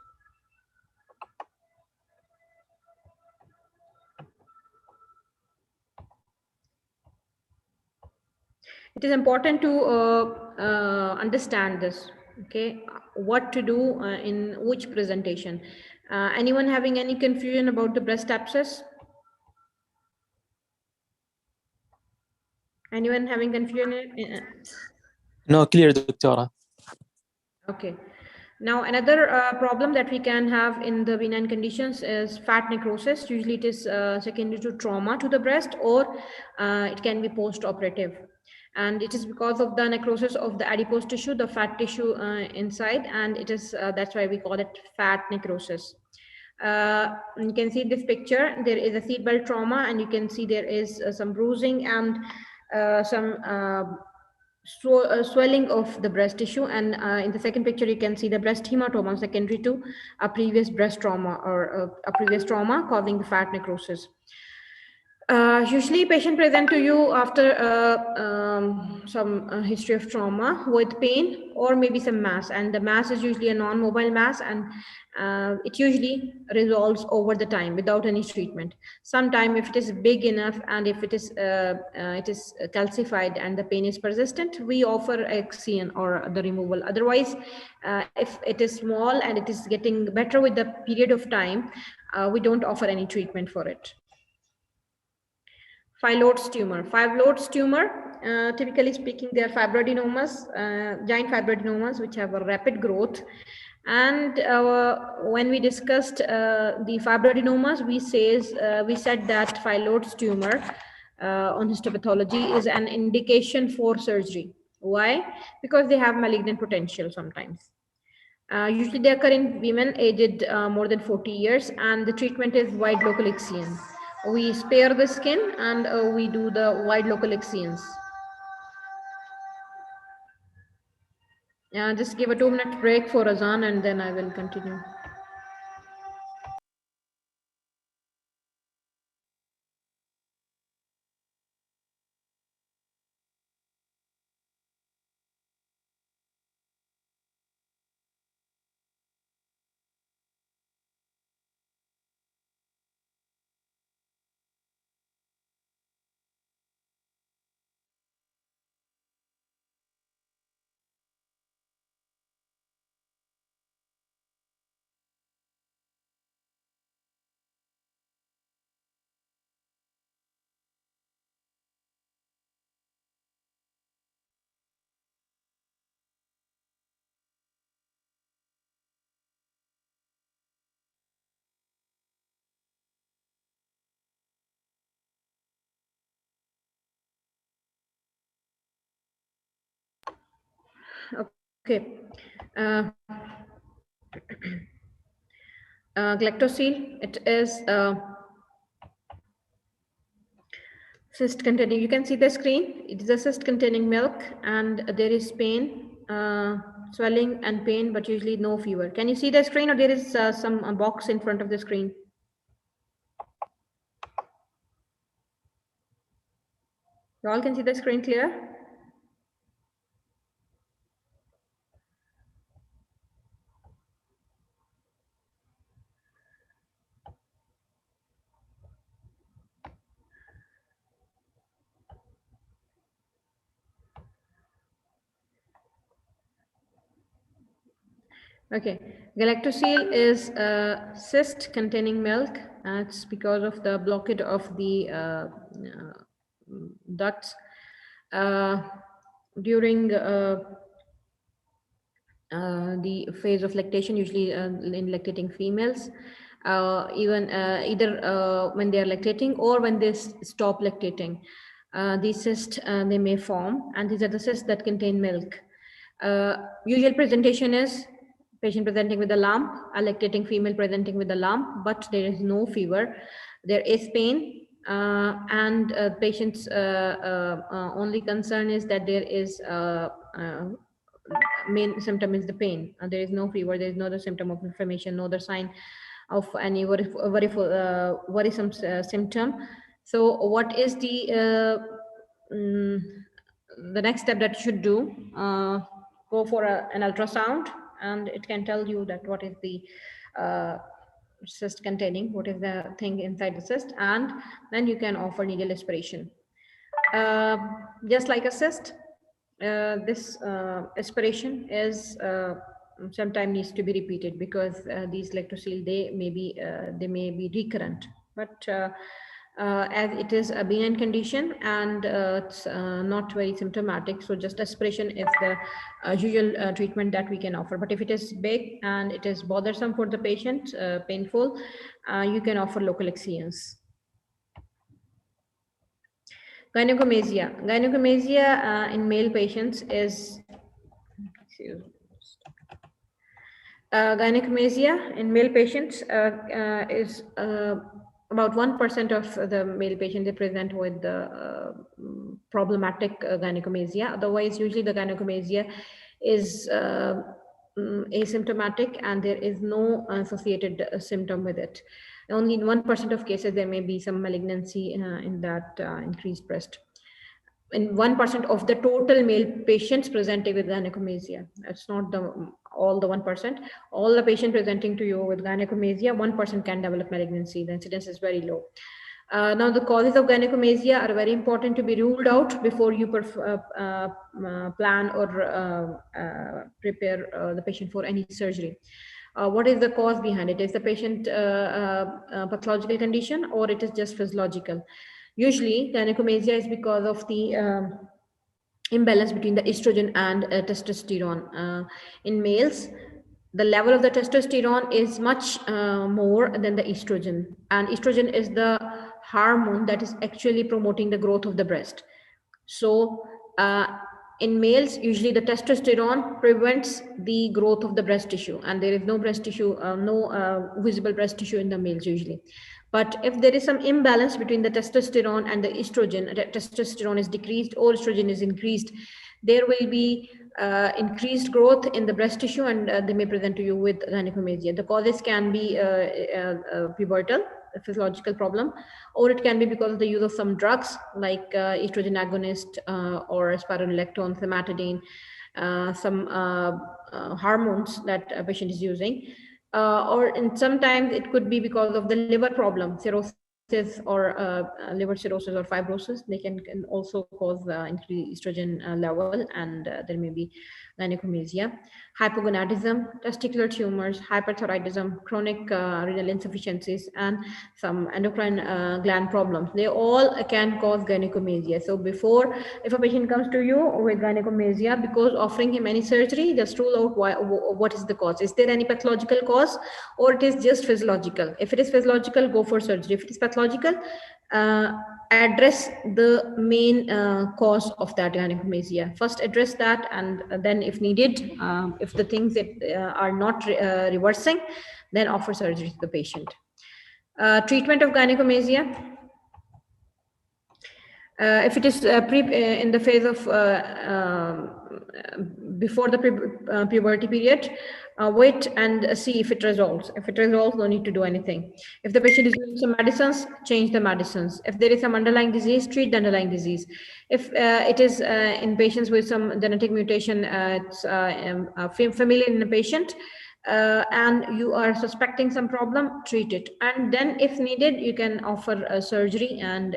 It is important to understand this, okay, what to do in which presentation. Anyone having any confusion about the breast abscess? Anyone having confusion? No, clear, Doctora. Okay. Now, another problem that we can have in the benign conditions is fat necrosis. Usually it is secondary to trauma to the breast, or it can be post-operative. And it is because of the necrosis of the adipose tissue, the fat tissue inside, and it is that's why we call it fat necrosis. You can see this picture, there is a seatbelt trauma, and you can see there is some bruising and some swelling of the breast tissue, and in the second picture you can see the breast hematoma secondary to a previous breast trauma or a previous trauma causing the fat necrosis. Usually patient present to you after some history of trauma with pain or maybe some mass, and the mass is usually a non-mobile mass, and it usually resolves over the time without any treatment. Sometime if it is big enough and if it is calcified and the pain is persistent, we offer excision or the removal. Otherwise, if it is small and it is getting better with the period of time, we don't offer any treatment for it. Phyllodes tumor. Phyllodes tumor, typically speaking, they are fibroadenomas, giant fibroadenomas, which have a rapid growth. And when we discussed the fibroadenomas, we said that phyllodes tumor on histopathology is an indication for surgery. Why? Because they have malignant potential sometimes. Usually they occur in women aged more than 40 years, and the treatment is wide local excision. We spare the skin and we do the wide local excisions. Just give a 2-minute break for Azan and then I will continue. Okay. Galactosile, it is cyst containing, you can see the screen, it is a cyst containing milk, and there is pain, swelling and pain, but usually no fever. Can you see the screen, or there is some box in front of the screen? You all can see the screen clear? Okay, galactosile is a cyst containing milk. It's because of the blockage of the ducts during the phase of lactation, usually in lactating females, even either when they are lactating or when they stop lactating. These cysts, they may form, and these are the cysts that contain milk. Usual presentation is patient presenting with a lump, a lactating female presenting with a lump, but there is no fever. There is pain, and patient's only concern is that there is main symptom is the pain. There is no fever, there is no other symptom of inflammation, no other sign of any worrisome symptom. So what is the next step that you should do? Go for an ultrasound, and it can tell you that what is the cyst containing, what is the thing inside the cyst, and then you can offer needle aspiration. Just like a cyst, this aspiration is sometimes needs to be repeated, because these lactocele, they may be recurrent, but as it is a benign condition and it's not very symptomatic, so just aspiration is the usual treatment that we can offer. But if it is big and it is bothersome for the patient, painful, you can offer local excisions. Gynecomastia. Gynecomastia in male patients is, gynecomastia in male patients is about 1% of the male patients they present with the problematic gynecomastia. Otherwise, usually the gynecomastia is asymptomatic and there is no associated symptom with it. Only in 1% of cases there may be some malignancy in that increased breast. In 1% of the total male patients presenting with gynecomastia. That's not all the 1%. All the patients presenting to you with gynecomastia, 1% can develop malignancy. The incidence is very low. Now, the causes of gynecomastia are very important to be ruled out before you plan or prepare the patient for any surgery. What is the cause behind it? Is the patient pathological condition, or it is just physiological? Usually, gynecomastia is because of the imbalance between the estrogen and testosterone. In males, the level of the testosterone is much more than the estrogen, and estrogen is the hormone that is actually promoting the growth of the breast. So in males, usually the testosterone prevents the growth of the breast tissue, and there is no breast tissue, no visible breast tissue in the males usually. But if there is some imbalance between the testosterone and the estrogen, testosterone is decreased or estrogen is increased, there will be increased growth in the breast tissue, and they may present to you with gynecomastia. The causes can be pubertal, a physiological problem, or it can be because of the use of some drugs like estrogen agonist or spironolactone, famotidine, some hormones that a patient is using. Sometimes it could be because of the liver problem, cirrhosis or liver cirrhosis or fibrosis. They can also cause increased estrogen level, and there may be gynecomastia. Hypogonadism, testicular tumors, hyperthyroidism, chronic renal insufficiencies, and some endocrine gland problems. They all can cause gynecomastia. So before, if a patient comes to you with gynecomastia, because offering him any surgery, just rule out what is the cause. Is there any pathological cause, or it is just physiological? If it is physiological, go for surgery. If it is pathological, address the main cause of that gynecomastia. First address that, and then if needed, if the things that are not reversing, then offer surgery to the patient. Treatment of gynecomastia. If it is in the phase of before the puberty period, wait and see if it resolves. If it resolves, no need to do anything. If the patient is using some medicines, change the medicines. If there is some underlying disease, treat the underlying disease. If it is in patients with some genetic mutation, it's familial in a patient, and you are suspecting some problem, treat it. And then if needed, you can offer surgery and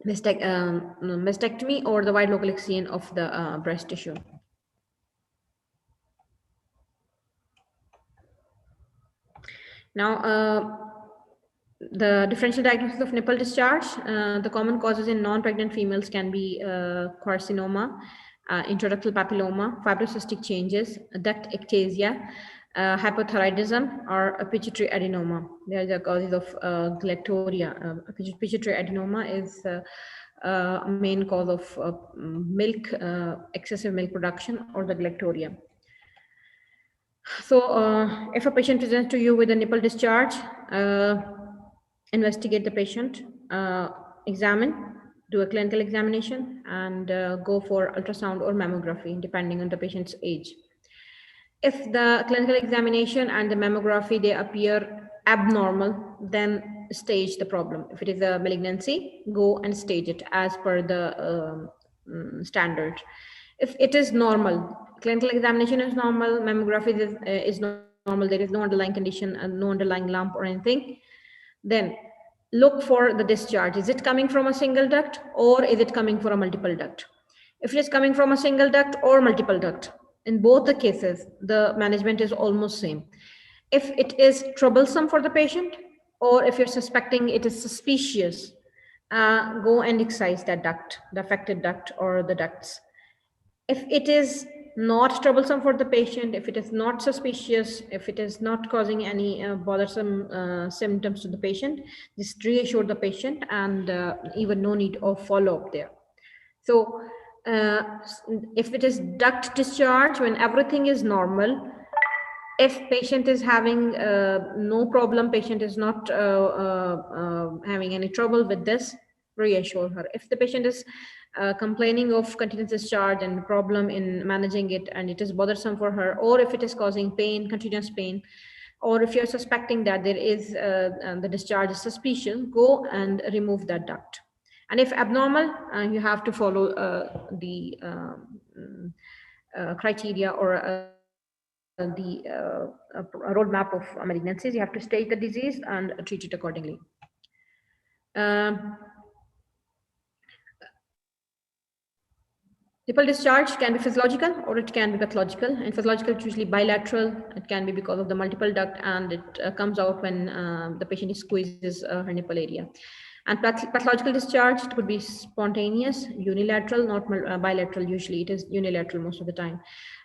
mastectomy or the wide local excision of the breast tissue. Now, the differential diagnosis of nipple discharge, the common causes in non-pregnant females can be carcinoma, intraductal papilloma, fibrocystic changes, duct ectasia, hypothyroidism, or a pituitary adenoma. They are the causes of galactoria. Pituitary adenoma is a main cause of milk, excessive milk production, or the galactoria. So if a patient presents to you with a nipple discharge, investigate the patient, examine, do a clinical examination, and go for ultrasound or mammography, depending on the patient's age. If the clinical examination and the mammography, they appear abnormal, then stage the problem. If it is a malignancy, go and stage it as per the standard. If it is normal, clinical examination is normal, mammography is normal, there is no underlying condition and no underlying lump or anything, then look for the discharge. Is it coming from a single duct or is it coming from a multiple duct? If it is coming from a single duct or multiple duct, in both the cases, the management is almost same. If it is troublesome for the patient, or if you're suspecting it is suspicious, go and excise that duct, the affected duct or the ducts. If it is not troublesome for the patient, if it is not suspicious, if it is not causing any bothersome symptoms to the patient, just reassure the patient, and even no need of follow-up there. So if it is duct discharge, when everything is normal, if patient is having no problem, patient is not having any trouble with this, reassure her. If the patient is complaining of continuous discharge and problem in managing it, and it is bothersome for her, or if it is causing pain, continuous pain, or if you're suspecting that there is the discharge is suspicious, go and remove that duct. And if abnormal, you have to follow the criteria or the roadmap of malignancies. You have to stage the disease and treat it accordingly. Nipple discharge can be physiological or it can be pathological. And physiological, it's usually bilateral. It can be because of the multiple duct, and it comes out when the patient squeezes her nipple area. And pathological discharge, it could be spontaneous, unilateral, not bilateral. Usually it is unilateral most of the time.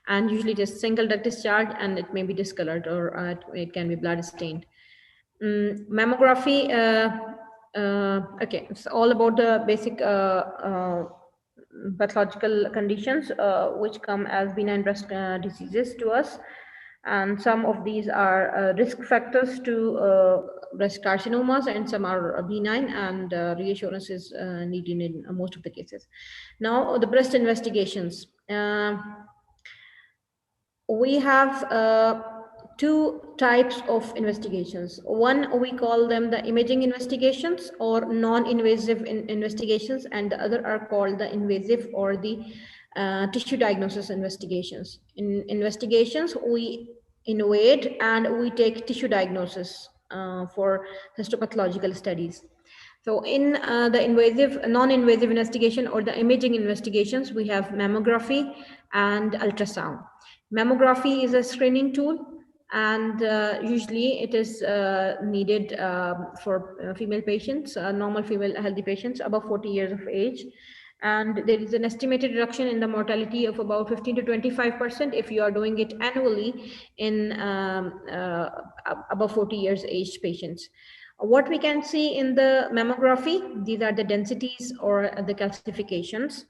And usually it is single duct discharge, and it may be discolored, or it can be blood stained. Mammography, okay, it's all about the basic pathological conditions which come as benign breast diseases to us. And some of these are risk factors to breast carcinomas, and some are benign, and reassurance is needed in most of the cases. Now, the breast investigations. We have two types of investigations. One, we call them the imaging investigations or non-invasive investigations, and the other are called the invasive or the tissue diagnosis investigations. In investigations, we invade and we take tissue diagnosis for histopathological studies. So in the invasive, non-invasive investigation or the imaging investigations, we have mammography and ultrasound. Mammography is a screening tool, and usually it is needed for female patients, normal female healthy patients above 40 years of age. And there is an estimated reduction in the mortality of about 15 to 25% if you are doing it annually in above 40 years aged patients. What we can see in the mammography, these are the densities or the calcifications.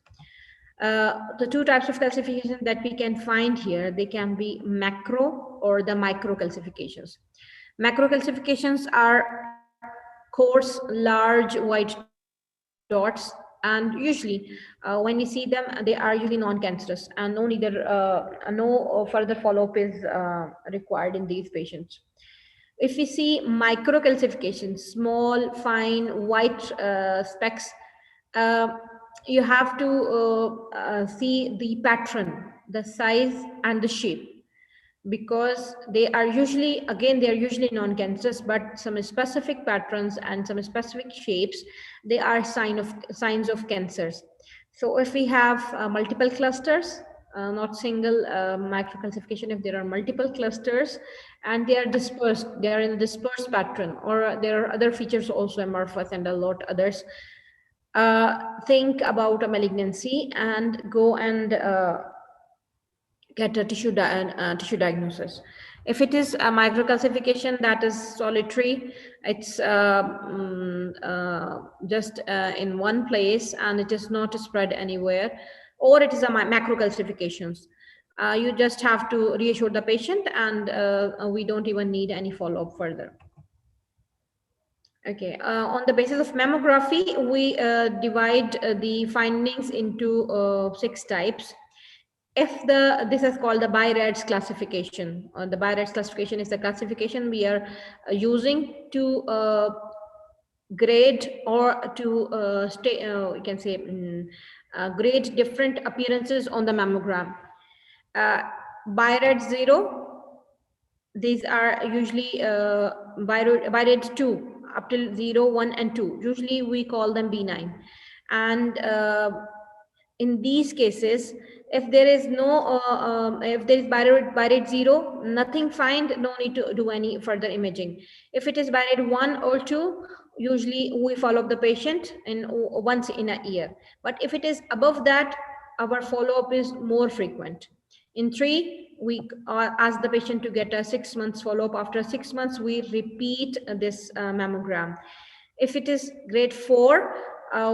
The two types of calcification that we can find here, they can be macro or the micro calcifications. Macro calcifications are coarse, large white dots, and usually when we see them, they are usually non-cancerous, and no further follow-up is required in these patients. If we see microcalcifications, small, fine, white specks, you have to see the pattern, the size, and the shape, because they are usually, again, they are usually non-cancerous, but some specific patterns and some specific shapes, they are signs of cancers. So if we have multiple clusters, not single microcalcification, if there are multiple clusters and they are dispersed, they are in dispersed pattern, or there are other features also amorphous and a lot others, think about a malignancy and go and get a tissue diagnosis. If it is a microcalcification that is solitary, it's just in one place and it is not spread anywhere, or it is a macrocalcifications, you just have to reassure the patient, and we don't even need any follow-up further. Okay, on the basis of mammography, we divide the findings into 6 types. If this is called the BI-RADS classification, the BI-RADS classification is the classification we are using to grade or to you can say grade different appearances on the mammogram. BI-RADS 0, these are usually BI-RADS 2 up till 0, 1, and 2. Usually we call them B9. And in these cases, if there is no, if there is BI-RADS 0, nothing find, no need to do any further imaging. If it is BI-RADS 1 or 2, usually we follow up the patient once in a year. But if it is above that, our follow-up is more frequent. In 3, we ask the patient to get a 6 months follow-up. After 6 months, we repeat this mammogram. If it is grade 4,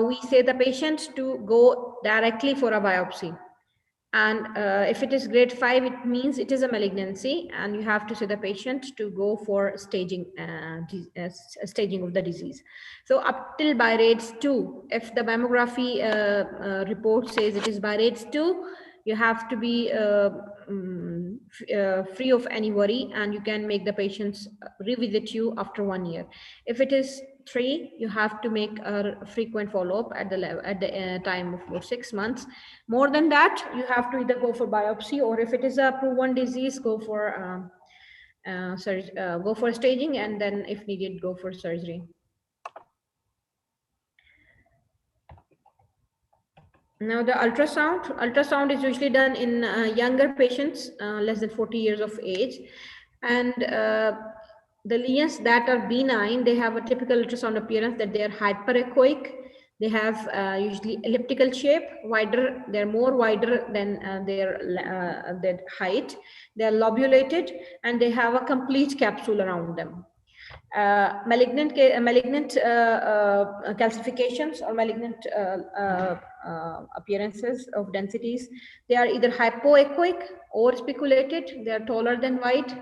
we say the patient to go directly for a biopsy. And if it is grade 5, it means it is a malignancy, and you have to say the patient to go for staging of the disease. So up till BI-RADS 2, if the mammography report says it is BI-RADS 2, you have to be free of any worry, and you can make the patients revisit you after 1 year. If it is 3, you have to make a frequent follow-up at the time of about 6 months. More than that, you have to either go for biopsy, or if it is a proven disease, go for staging, and then if needed, go for surgery. Now the ultrasound is usually done in younger patients, less than 40 years of age, and the lesions that are benign, they have a typical ultrasound appearance that they are hyperechoic. They have usually elliptical shape, wider. They're more wider than their height. They're lobulated, and they have a complete capsule around them. Malignant calcifications or malignant appearances of densities, they are either hypoechoic or spiculated. They are taller than white,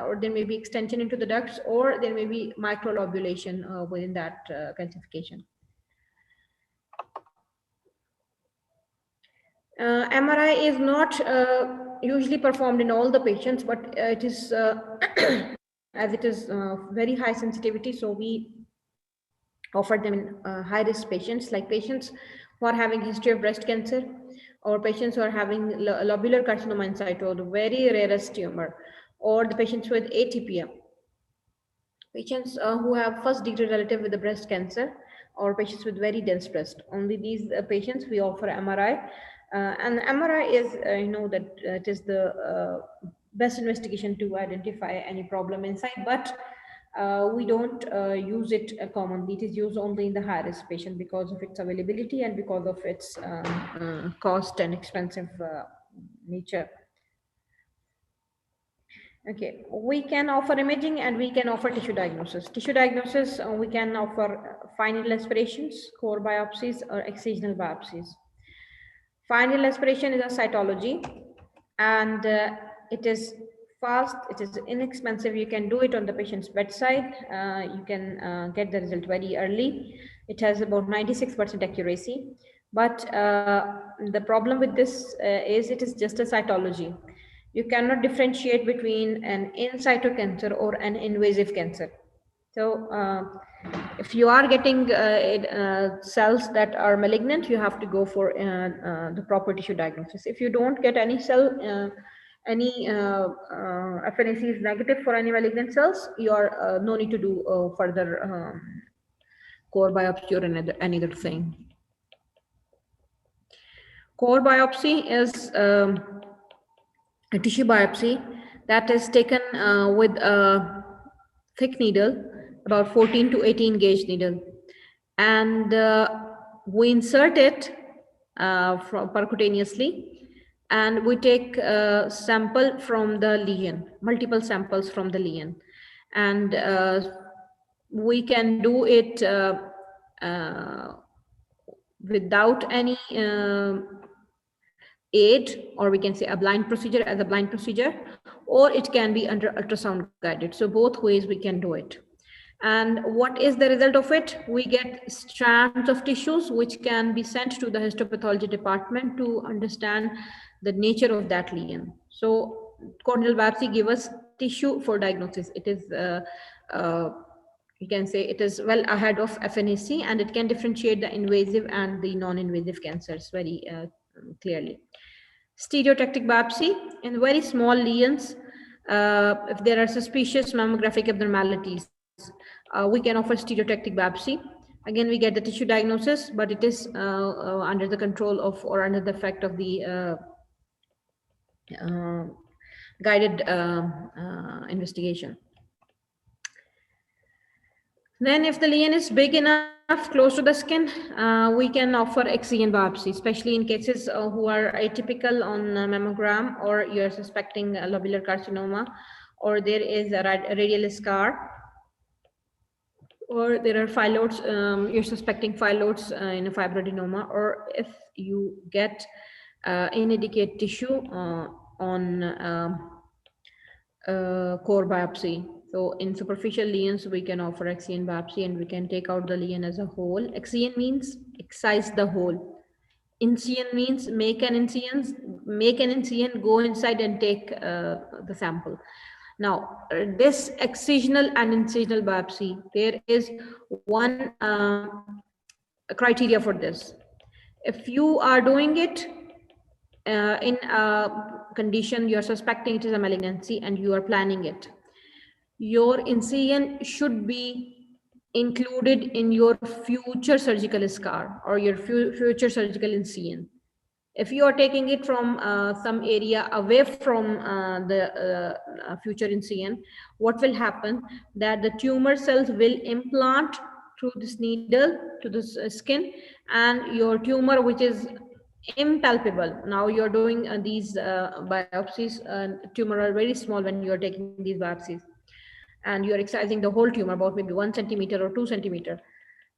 or there may be extension into the ducts, or there may be microlobulation within that calcification. MRI is not usually performed in all the patients, but it is as it is very high sensitivity, so we offer them in high-risk patients, like patients who are having history of breast cancer, or patients who are having lobular carcinoma in situ, the very rarest tumor, or the patients with atypia, patients who have first-degree relative with the breast cancer, or patients with very dense breast. Only these patients we offer MRI, and MRI is that it is the best investigation to identify any problem inside, but we don't use it commonly. It is used only in the high risk patient because of its availability and because of its cost and expensive nature. Okay, we can offer imaging and we can offer tissue diagnosis. Tissue diagnosis, we can offer fine needle aspirations, core biopsies, or excisional biopsies. Fine needle aspiration is a cytology, and it is fast, it is inexpensive. You can do it on the patient's bedside. You can get the result very early. It has about 96% accuracy. But the problem with this is it is just a cytology. You cannot differentiate between an in situ cancer or an invasive cancer. So if you are getting cells that are malignant, you have to go for the proper tissue diagnosis. If you don't get any cell, any FNAC is negative for any malignant cells, you are no need to do further core biopsy or any other thing. Core biopsy is a tissue biopsy that is taken with a thick needle, about 14 to 18 gauge needle, and we insert it percutaneously, and we take a sample from the lesion, multiple samples from the lesion, and we can do it without any aid, or we can say a blind procedure as a blind procedure, or it can be under ultrasound guided. So both ways we can do it. And what is the result of it? We get strands of tissues which can be sent to the histopathology department to understand the nature of that lesion. So corneal biopsy gives us tissue for diagnosis. It is you can say it is well ahead of FNAC, and it can differentiate the invasive and the non-invasive cancers very clearly. Stereotactic biopsy in very small lesions. If there are suspicious mammographic abnormalities, we can offer stereotactic biopsy. Again, we get the tissue diagnosis, but it is under the control of or under the effect of the guided investigation. Then if the lesion is big enough, close to the skin, we can offer excision biopsy, especially in cases who are atypical on mammogram, or you're suspecting a lobular carcinoma, or there is a radial scar, or there are phyllodes, you're suspecting phyllodes in a fibroadenoma, or if you get inadequate tissue on core biopsy. So in superficial lesions, we can offer excision biopsy, and we can take out the lesion as a whole. Excision means excise the whole. Incision means make an incision, go inside and take the sample. Now, this excisional and incisional biopsy, there is one criteria for this. If you are doing it in a condition you're suspecting it is a malignancy and you are planning it, your incision should be included in your future surgical scar or your future surgical incision. If you are taking it from some area away from the future incision, what will happen? That the tumor cells will implant through this needle to this skin, and your tumor, which is impalpable. Now you're doing these biopsies, tumor are very small when you're taking these biopsies, and you're excising the whole tumor, about maybe 1 centimeter or 2 centimeter.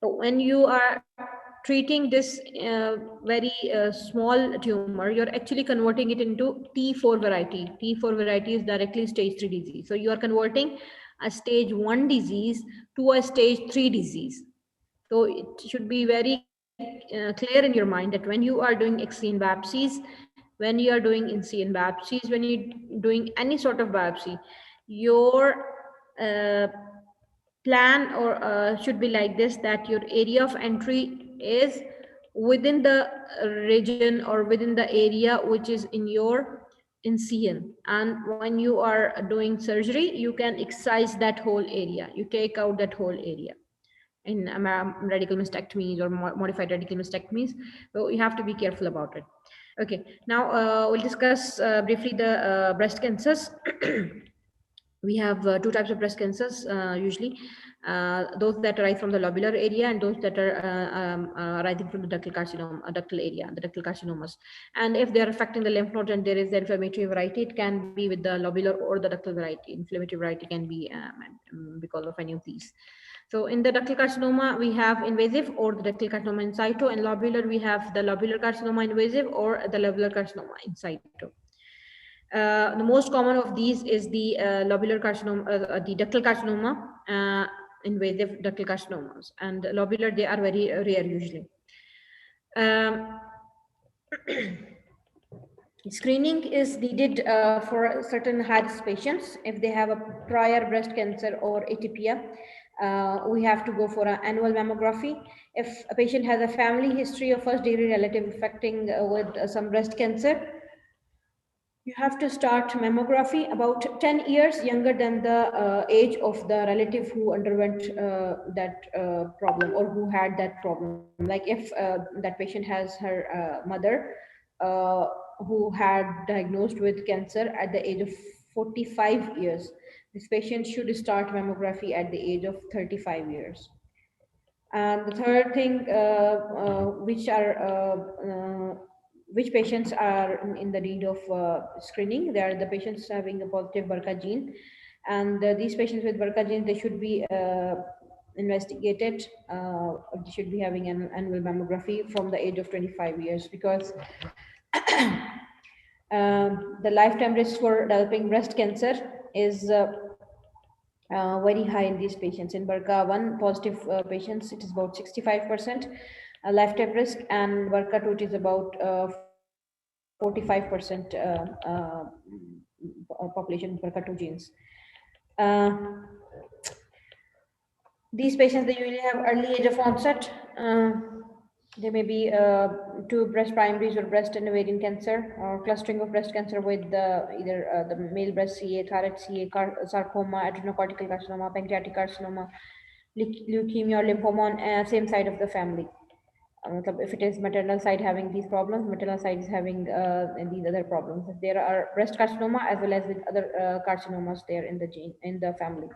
So when you are treating this very small tumor, you're actually converting it into T4 variety. T4 variety is directly stage 3 disease. So you are converting a stage 1 disease to a stage 3 disease. So it should be very clear in your mind that when you are doing excision biopsies, when you are doing incision biopsies, when you're doing any sort of biopsy, your plan or should be like this, that your area of entry is within the region or within the area which is in your incision, and when you are doing surgery, you can excise that whole area, you take out that whole area in radical mastectomies or modified radical mastectomies. So you have to be careful about it. Okay, now we'll discuss briefly the breast cancers. We have two types of breast cancers usually, those that arise from the lobular area and those that are arising from the ductal carcinoma, ductal area, the ductal carcinomas. And if they are affecting the lymph nodes and there is the inflammatory variety, it can be with the lobular or the ductal variety. Inflammatory variety can be because of any of these. So in the ductal carcinoma, we have invasive or the ductal carcinoma in situ. In lobular, we have the lobular carcinoma invasive or the lobular carcinoma in situ. The most common of these is the lobular carcinoma, the ductal carcinoma, invasive ductal carcinomas, and lobular, they are very rare usually. Screening is needed for certain high-risk patients. If they have a prior breast cancer or atypia, we have to go for an annual mammography. If a patient has a family history of first-degree relative affecting with some breast cancer, you have to start mammography about 10 years younger than the age of the relative who underwent that problem or who had that problem. Like if that patient has her mother who had diagnosed with cancer at the age of 45 years, this patient should start mammography at the age of 35 years. And the third thing, which patients are in the need of screening, they are the patients having a positive BRCA gene. And these patients with BRCA gene, they should be investigated, they should be having an annual mammography from the age of 25 years, because the lifetime risk for developing breast cancer is very high in these patients. In BRCA1 positive patients, it is about 65% lifetime risk, and BRCA2 it is about 45% population BRCA2 genes. These patients, they usually have early age of onset. There may be two breast primaries or breast and ovarian cancer, or clustering of breast cancer with either the male breast CA, thyroid CA, sarcoma, adrenocortical carcinoma, pancreatic carcinoma, leukemia, or lymphoma on same side of the family. If it is maternal side having these problems, maternal side is having these other problems. There are breast carcinoma as well as with other carcinomas there in the gene in the family.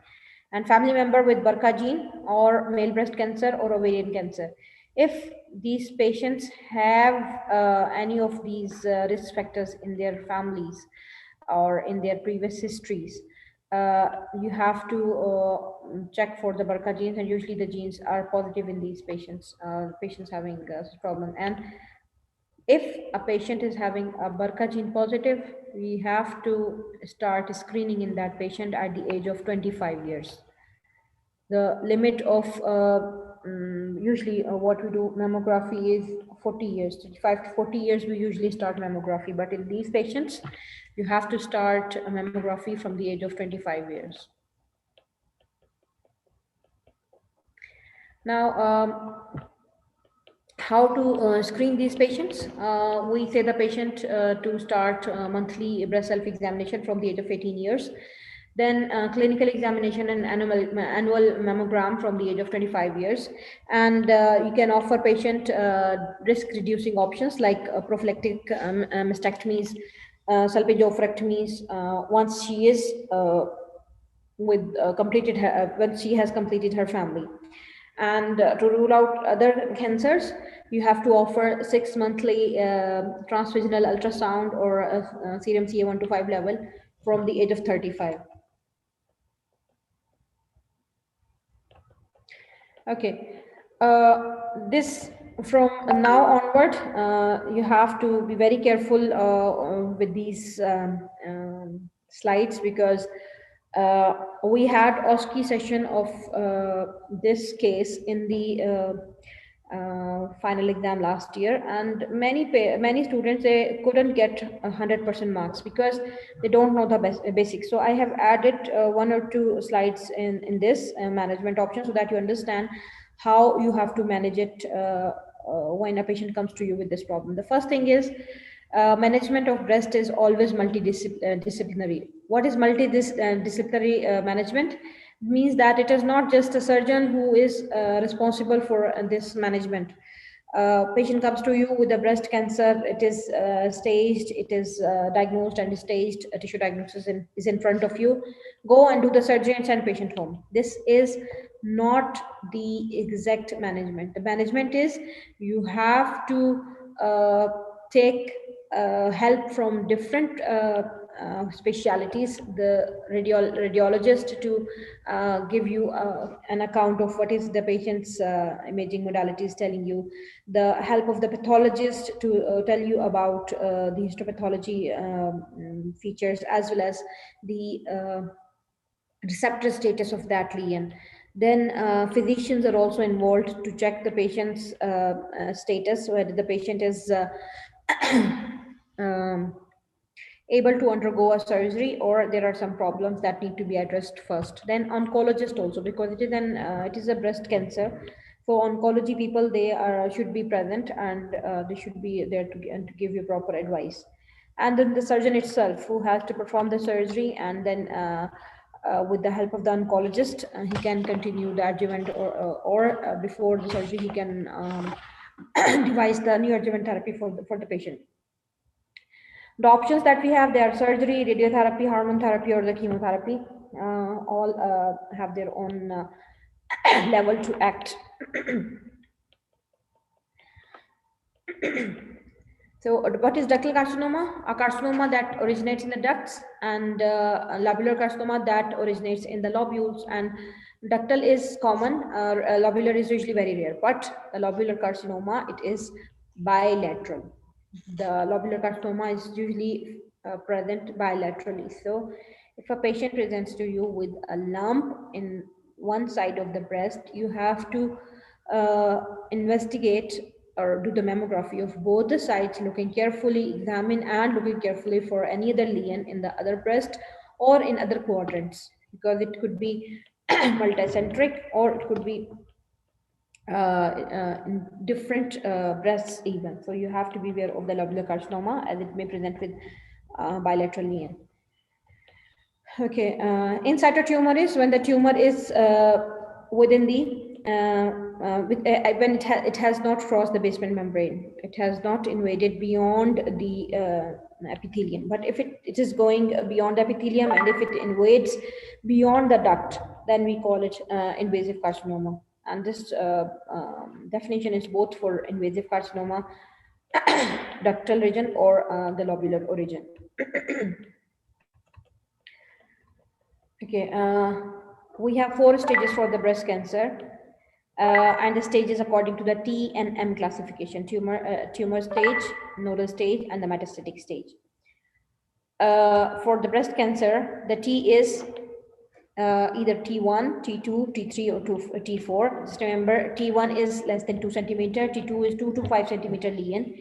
And family member with BRCA gene or male breast cancer or ovarian cancer. If these patients have any of these risk factors in their families or in their previous histories, you have to check for the BRCA genes, and usually the genes are positive in these patients, patients having this problem. And if a patient is having a BRCA gene positive, we have to start screening in that patient at the age of 25 years. The limit of usually what we do mammography is 40 years, 35 to 40 years we usually start mammography, but in these patients you have to start a mammography from the age of 25 years. Now, how to screen these patients? We say the patient to start monthly breast self-examination from the age of 18 years. Then clinical examination and annual mammogram from the age of 25 years. And you can offer patient risk reducing options like prophylactic mastectomies, salpingo-oophorectomies, once she is when she has completed her family. And to rule out other cancers, you have to offer 6 monthly transvaginal ultrasound or a serum CA125 level from the age of 35. Okay, this from now onward, you have to be very careful with these slides, because we had OSCE session of this case in the final exam last year, and many students, they couldn't get 100% marks because they don't know the basics. So I have added 1 or 2 slides in this management option, so that you understand how you have to manage it when a patient comes to you with this problem. The first thing is management of breast is always multidisciplinary. What is multidisciplinary management? Means that it is not just a surgeon who is responsible for this management. Patient comes to you with a breast cancer. It is staged, it is diagnosed and staged. A tissue diagnosis is in front of you. Go and do the surgery and send patient home. This is not the exact management. The management is you have to take help from different specialities, the radiologist to give you an account of what is the patient's imaging modalities telling you, the help of the pathologist to tell you about the histopathology features, as well as the receptor status of that lesion. Then physicians are also involved to check the patient's status, whether the patient is um, able to undergo a surgery or there are some problems that need to be addressed first. Then oncologist also, because it is a breast cancer. So oncology people, they should be present, and they should be there to give you proper advice. And then the surgeon itself, who has to perform the surgery, and then with the help of the oncologist, he can continue the adjuvant, or before the surgery, he can devise the neoadjuvant therapy for the patient. The options that we have, they are surgery, radiotherapy, hormone therapy, or the chemotherapy. All have their own level to act. So what is ductal carcinoma? A carcinoma that originates in the ducts, and a lobular carcinoma that originates in the lobules. And ductal is common, lobular is usually very rare, but the lobular carcinoma, it is bilateral. The lobular carcinoma is usually present bilaterally. So if a patient presents to you with a lump in one side of the breast, you have to investigate or do the mammography of both the sides, looking carefully, examine and looking carefully for any other lesion in the other breast or in other quadrants, because it could be multicentric, or it could be in different breasts even. So you have to be aware of the lobular carcinoma, as it may present with bilateral lesion. Okay, in situ tumor is when the tumor is within the when it has not crossed the basement membrane, it has not invaded beyond the epithelium. But if it is going beyond the epithelium, and if it invades beyond the duct, then we call it invasive carcinoma. And this definition is both for invasive carcinoma, ductal region, or the lobular origin. Okay, we have 4 stages for the breast cancer, and the stages according to the T and M classification: tumor stage, nodal stage, and the metastatic stage. For the breast cancer, the T is either T1, T2, T3, or T4. Just remember, T1 is less than 2 centimeter, T2 is 2 to 5 centimeter lesion,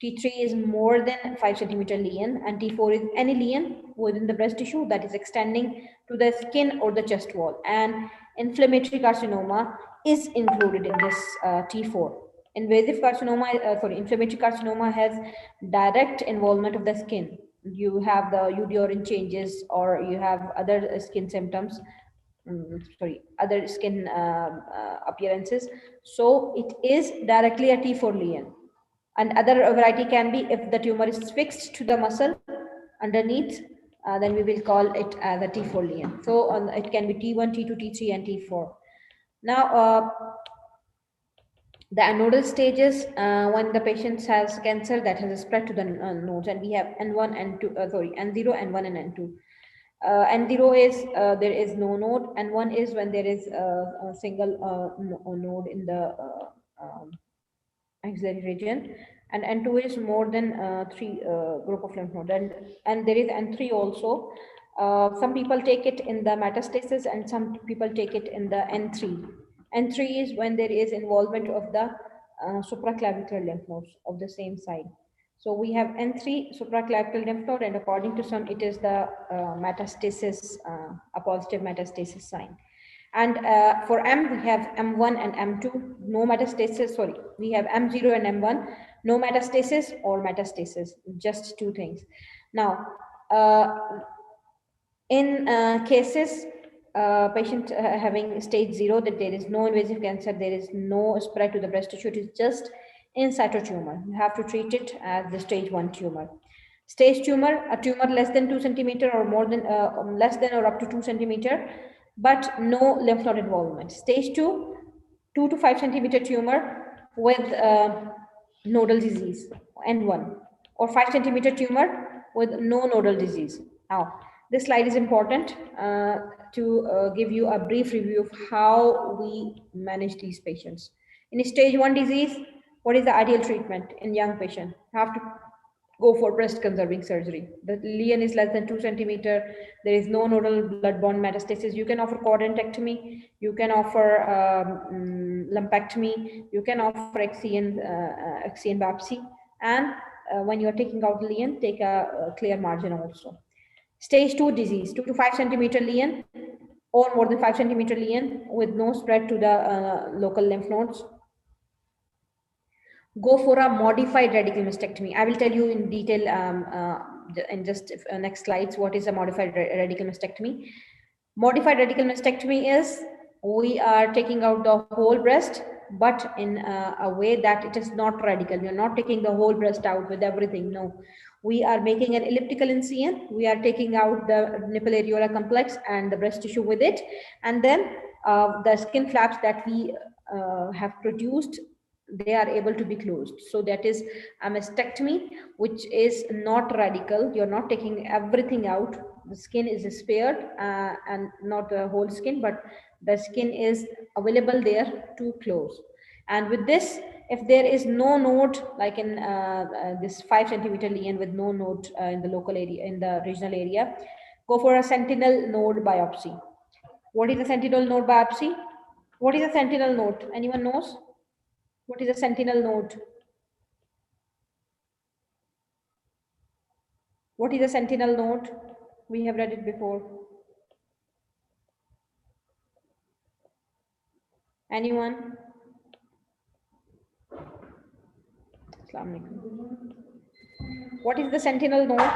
T3 is more than 5 centimeter lesion, and T4 is any lesion within the breast tissue that is extending to the skin or the chest wall. And inflammatory carcinoma is included in this T4. Invasive carcinoma, inflammatory carcinoma has direct involvement of the skin. You have the UD changes, or you have other skin symptoms, other skin appearances. So it is directly a T4 lesion. And other variety can be if the tumor is fixed to the muscle underneath, then we will call it as a T4 lesion. So it can be T1, T2, T3, and T4. Now, the nodal stages, when the patient has cancer that has spread to the nodes, and we have N1, N2, N0, N1, and N2. N0 is there is no node, N1 is when there is a single node in the axillary region, and N2 is more than 3 group of lymph nodes, and there is N3 also. Some people take it in the metastasis, and some people take it in the N3. N3 is when there is involvement of the supraclavicular lymph nodes of the same side. So we have N3 supraclavicular lymph node, and according to some, it is the metastasis, a positive metastasis sign. And for M, we have M1 and M2, no metastasis, we have M0 and M1, no metastasis or metastasis, just 2 things. Now, in cases, patient having stage 0, that there is no invasive cancer, there is no spread to the breast tissue, it is just in situ tumor. You have to treat it as the stage 1 tumor. Stage tumor, a tumor less than 2 centimeter or more than less than or up to 2 centimeter, but no lymph node involvement. Stage 2, 2 to 5 centimeter tumor with nodal disease, N1, or 5 centimeter tumor with no nodal disease. Now, this slide is important to give you a brief review of how we manage these patients. In stage 1 disease, what is the ideal treatment in young patient? You have to go for breast conserving surgery. The lesion is less than 2 centimeter. There is no nodal blood-borne metastasis. You can offer quadrantectomy. You can offer lumpectomy. You can offer axion biopsy. And when you are taking out the lesion, take a clear margin also. Stage 2 disease, 2 to 5 centimeter lesion or more than 5 centimeter lesion with no spread to the local lymph nodes. Go for a modified radical mastectomy. I will tell you in detail in just next slides what is a modified radical mastectomy. Modified radical mastectomy is we are taking out the whole breast, but in a way that it is not radical. We are not taking the whole breast out with everything. No, we are making an elliptical incision. We are taking out the nipple areola complex and the breast tissue with it, and then the skin flaps that we have produced, they are able to be closed. So that is a mastectomy, which is not radical. You're not taking everything out. The skin is spared and not the whole skin, but the skin is available there to close. And with this, if there is no node, like in this 5 centimeter lesion with no node in the local area, in the regional area, go for a sentinel node biopsy. What is a sentinel node biopsy? What is a sentinel node? Anyone knows? What is a sentinel node? What is a sentinel node? We have read it before. Anyone? Assalamu alaikum. What is the sentinel node?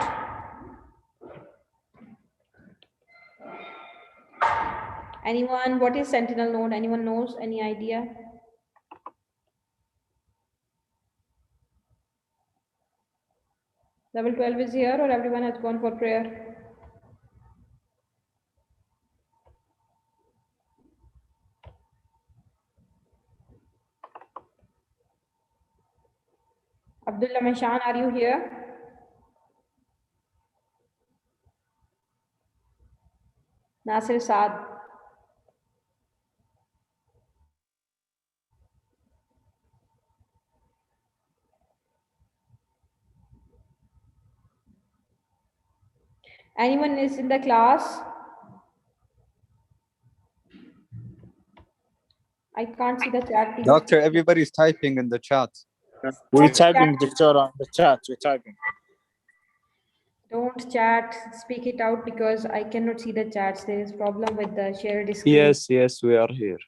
Anyone? What is sentinel node? Anyone knows? Any idea? Level 12 is here, or everyone has gone for prayer? Abdullah Mashan, are you here? Nasir Saad. Anyone is in the class? I can't see the chat. Doctor, everybody's typing in the chat. We're typing, Doctor, on the chat. We're typing. Don't chat, speak it out because I cannot see the chats. There is problem with the shared screen. Yes, we are here.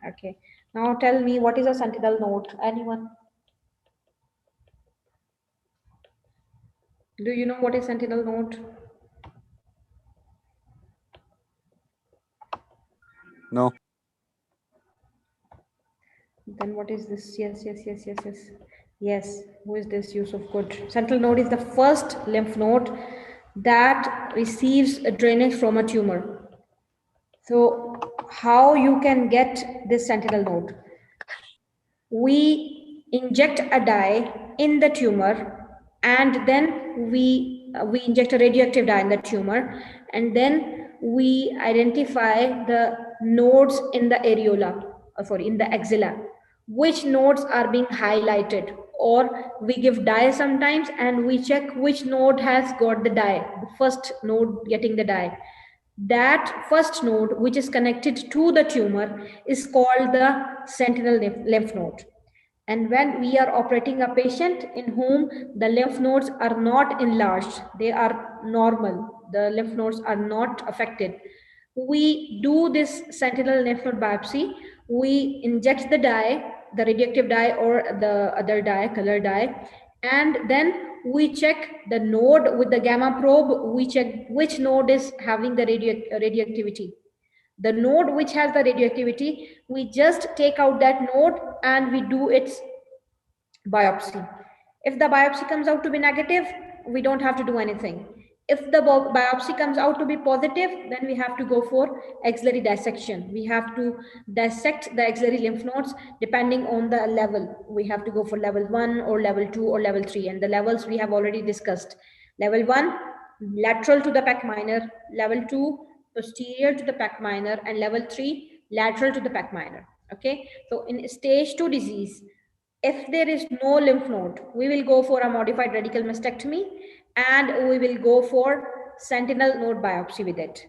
Okay. Now tell me, what is a sentinel node? Anyone? Do you know what is sentinel node? No. Then what is this? Yes. Yes, who is this? Yusuf? Good. Sentinel node is the first lymph node that receives a drainage from a tumor. So how you can get this sentinel node? We inject a dye in the tumor, and then we inject a radioactive dye in the tumor, and then we identify the nodes in the areola, in the axilla, which nodes are being highlighted, or we give dye sometimes and we check which node has got the dye, the first node getting the dye. That first node, which is connected to the tumor, is called the sentinel lymph node. And when we are operating a patient in whom the lymph nodes are not enlarged, they are normal, the lymph nodes are not affected, we do this sentinel lymph node biopsy. We inject the dye, the radioactive dye or the other dye, color dye, and then we check the node with the gamma probe. We check which node is having the radioactivity. The node which has the radioactivity, we just take out that node and we do its biopsy. If the biopsy comes out to be negative, we don't have to do anything. If the biopsy comes out to be positive, then we have to go for axillary dissection. We have to dissect the axillary lymph nodes depending on the level. We have to go for level 1 or level 2 or level 3. And the levels we have already discussed. Level 1, lateral to the pec minor. Level 2, posterior to the pec minor. And level 3, lateral to the pec minor. Okay. So in stage 2 disease, if there is no lymph node, we will go for a modified radical mastectomy and we will go for sentinel node biopsy with it.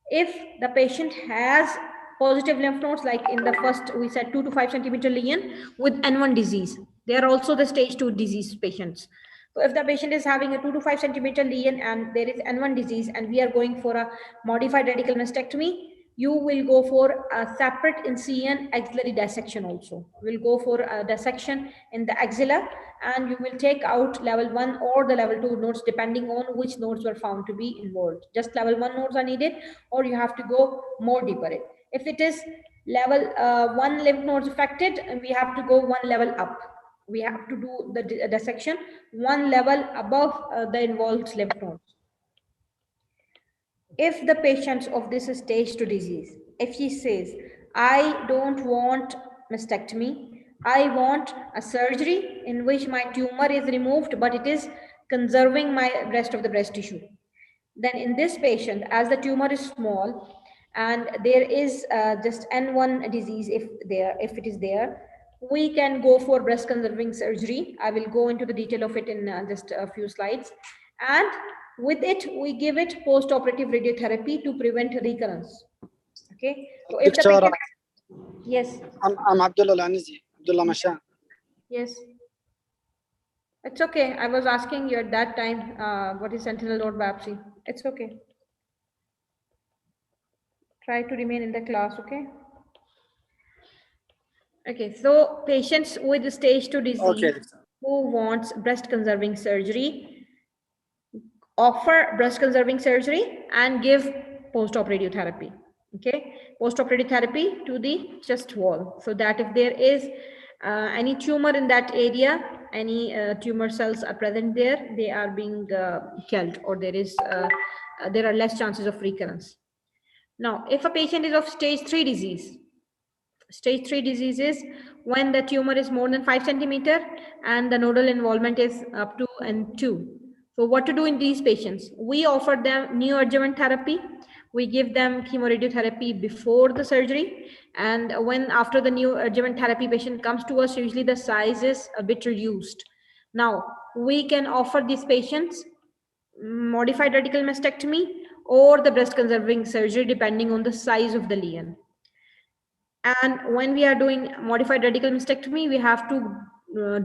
If the patient has positive lymph nodes, like in the first, we said 2 to 5 centimeter lesion with N1 disease, they are also the stage 2 disease patients. So if the patient is having a 2 to 5 centimeter lesion and there is N1 disease and we are going for a modified radical mastectomy, you will go for a separate incision axillary dissection also. We'll go for a dissection in the axilla and you will take out level 1 or the level 2 nodes depending on which nodes were found to be involved. Just level 1 nodes are needed or you have to go more deeper. If it is level 1 lymph nodes affected, we have to go 1 level up. We have to do the dissection 1 level above the involved lymph nodes. If the patient of this stage 2 disease, if he says, I don't want mastectomy, I want a surgery in which my tumor is removed, but it is conserving my rest of the breast tissue. Then in this patient, as the tumor is small and there is just N1 disease, if it is there, we can go for breast conserving surgery. I will go into the detail of it in just a few slides. And with it, we give it post-operative radiotherapy to prevent recurrence. Okay. So if the patient, yes. I'm Abdullah Lanizi, Abdullah Mashan. Yes. It's okay. I was asking you at that time, what is sentinel node biopsy? It's okay. Try to remain in the class, okay? Okay, so patients with stage 2 disease who wants breast conserving surgery, offer breast conserving surgery and give post-op radiotherapy. Okay, post-op radiotherapy to the chest wall, so that if there is any tumor in that area, any tumor cells are present there, they are being killed, or there are less chances of recurrence. Now, if a patient is of stage 3 disease, stage 3 disease is when the tumor is more than 5 centimeter and the nodal involvement is up to N2. So what to do in these patients? We offer them neoadjuvant therapy. We give them chemoradiotherapy before the surgery. And when after the neoadjuvant therapy patient comes to us, usually the size is a bit reduced. Now, we can offer these patients modified radical mastectomy or the breast conserving surgery depending on the size of the lesion. And when we are doing modified radical mastectomy, we have to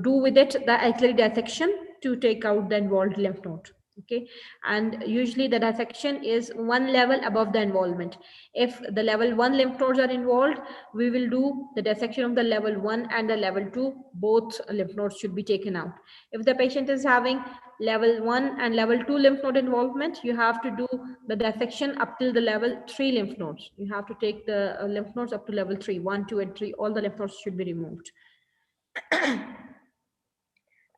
do with it the axillary dissection to take out the involved lymph node. Okay, and usually the dissection is 1 level above the involvement. If the level 1 lymph nodes are involved, we will do the dissection of the level 1 and the level 2. Both lymph nodes should be taken out. If the patient is having level 1 and level 2 lymph node involvement, you have to do the dissection up till the level 3 lymph nodes. You have to take the lymph nodes up to level 3, 1, 2, and 3. All the lymph nodes should be removed.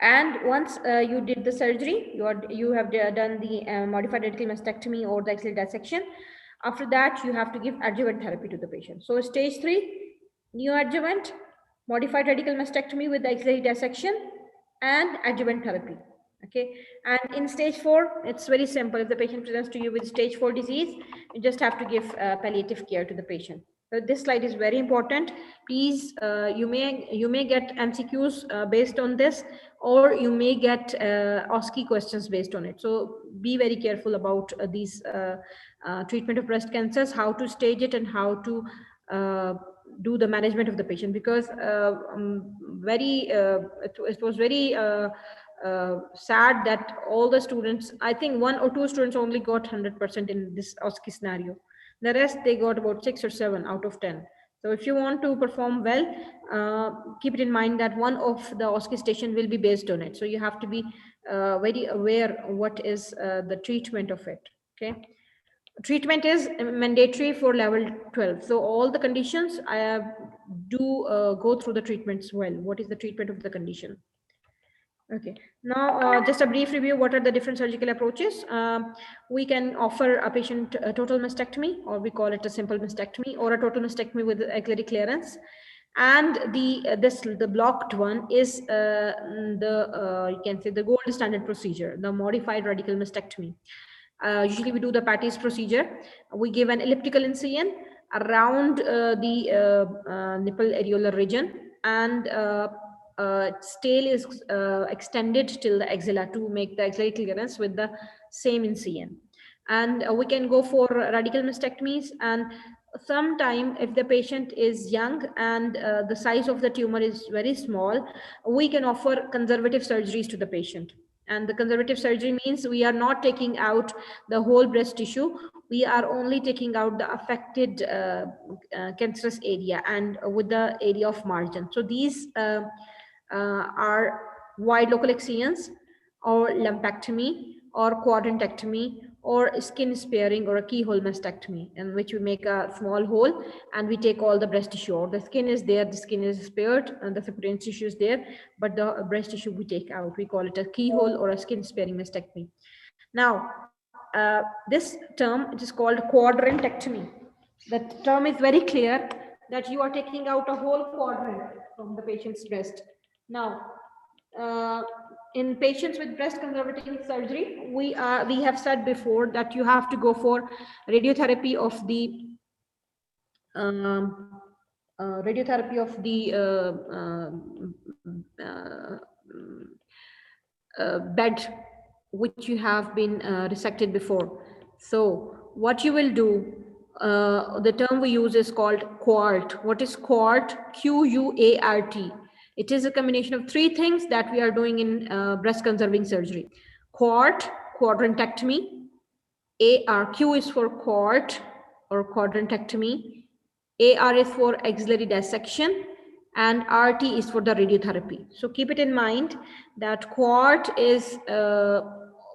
And once you did the surgery, you have done the modified radical mastectomy or the axillary dissection. After that, you have to give adjuvant therapy to the patient. So stage 3, neoadjuvant, modified radical mastectomy with the axillary dissection, and adjuvant therapy. Okay, and in stage 4, it's very simple. If the patient presents to you with stage 4 disease, you just have to give palliative care to the patient. So this slide is very important. Please, you may get MCQs based on this, or you may get OSCE questions based on it. So be very careful about these treatment of breast cancers, how to stage it and how to do the management of the patient, because it was very sad that all the students, I think 1 or 2 students only got 100% in this OSCE scenario. The rest, they got about 6 or 7 out of 10. So if you want to perform well, keep it in mind that one of the OSCE station will be based on it. So you have to be very aware what is the treatment of it. Okay. Treatment is mandatory for level 12. So all the conditions do go through the treatments well. What is the treatment of the condition? Okay, now just a brief review. What are the different surgical approaches? We can offer a patient a total mastectomy, or we call it a simple mastectomy, or a total mastectomy with axillary clearance. And the blocked one is you can say the gold standard procedure, the modified radical mastectomy. Usually we do the Patty's procedure. We give an elliptical incision around the nipple areolar region, and tail is extended till the axilla to make the axillary clearance with the same incision. And we can go for radical mastectomies, and sometime if the patient is young and the size of the tumor is very small, we can offer conservative surgeries to the patient. And the conservative surgery means we are not taking out the whole breast tissue. We are only taking out the affected cancerous area and with the area of margin. So these are wide local excisions, or lumpectomy, or quadrantectomy, or skin sparing, or a keyhole mastectomy, in which we make a small hole and we take all the breast tissue out. The skin is there, the skin is spared, and the subcutaneous tissue is there, but the breast tissue we take out. We call it a keyhole or a skin sparing mastectomy. Now, this term, it is called quadrantectomy. The term is very clear that you are taking out a whole quadrant from the patient's breast. Now, in patients with breast conservative surgery, we have said before that you have to go for radiotherapy of the bed which you have been resected before. So what you will do, the term we use is called QUART. What is QUART? QUART. It is a combination of three things that we are doing in breast conserving surgery. QUART, quadrantectomy. Q is for QUART or quadrantectomy. AR is for axillary dissection, and RT is for the radiotherapy. So keep it in mind that QUART is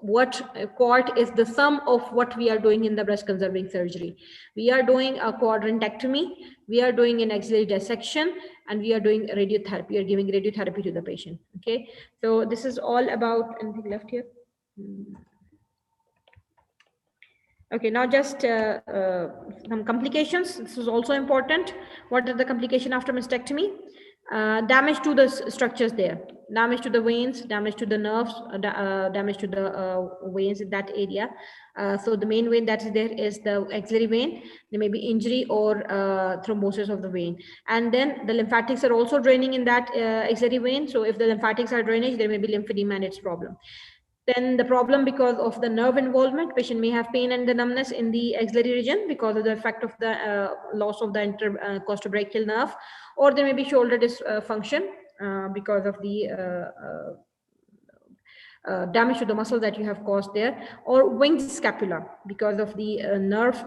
QUART is the sum of what we are doing in the breast conserving surgery. We are doing a quadrantectomy, we are doing an axillary dissection, and we are doing radiotherapy. We are giving radiotherapy to the patient. Okay, so this is all about anything left here. Okay, now just some complications. This is also important. What are the complications after mastectomy? Damage to the structures there, damage to the veins, damage to the nerves, damage to the veins in that area. So the main vein that is there is the axillary vein. There may be injury or thrombosis of the vein. And then the lymphatics are also draining in that axillary vein. So if the lymphatics are drainage, there may be lymphedema and its problem. Then the problem because of the nerve involvement, patient may have pain and the numbness in the axillary region because of the effect of the loss of the intercostobrachial nerve, or there may be shoulder dysfunction because of the damage to the muscle that you have caused there, or winged scapula because of the nerve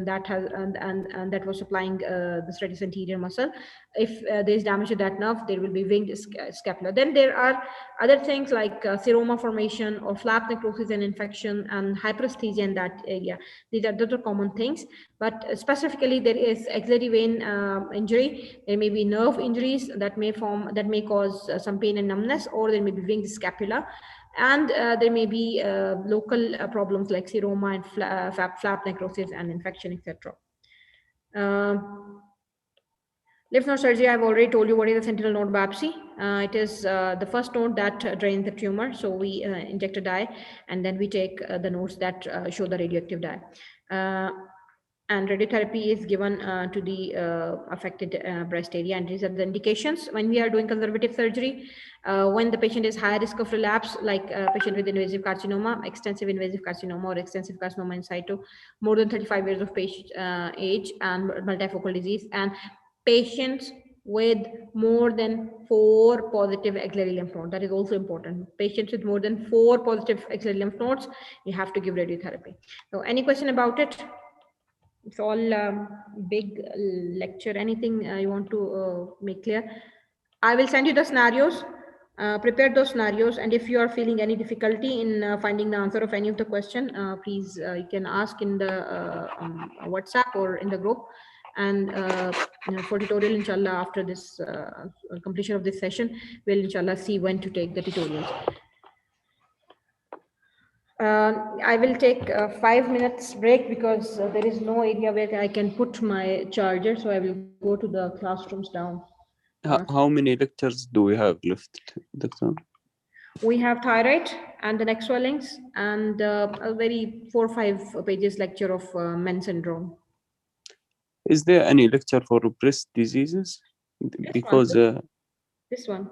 that has and that was supplying the serratus anterior muscle. If there is damage to that nerve, there will be winged scapula. Then there are other things like seroma formation or flap necrosis and infection and hyperesthesia in that area. These are the common things, but specifically there is axillary vein injury. There may be nerve injuries that may cause some pain and numbness, or there may be winged scapula. And there may be local problems like seroma and flap necrosis and infection, etc. Lymph node surgery, I've already told you what is a sentinel node biopsy. It is the first node that drains the tumor. So we inject a dye, and then we take the nodes that show the radioactive dye. And radiotherapy is given to the affected breast area, and these are the indications when we are doing conservative surgery. When the patient is high risk of relapse, like a patient with invasive carcinoma, extensive invasive carcinoma, or extensive carcinoma in situ, more than 35 years of patient age, and multifocal disease, and patients with more than 4 positive axillary lymph nodes. That is also important. Patients with more than 4 positive axillary lymph nodes, you have to give radiotherapy. So any question about it? It's all big lecture. Anything you want to make clear? I will send you the scenarios. Prepare those scenarios, and if you are feeling any difficulty in finding the answer of any of the question, please you can ask in the WhatsApp or in the group, And for tutorial, inshallah, after this completion of this session, we'll inshallah see when to take the tutorials. I will take a 5 minutes break because there is no area where I can put my charger. So I will go to the classrooms down. How many lectures do we have left, Doctor? We have thyroid and the neck swellings and a very 4 or 5 pages lecture of men's syndrome. Is there any lecture for breast diseases? Because This one.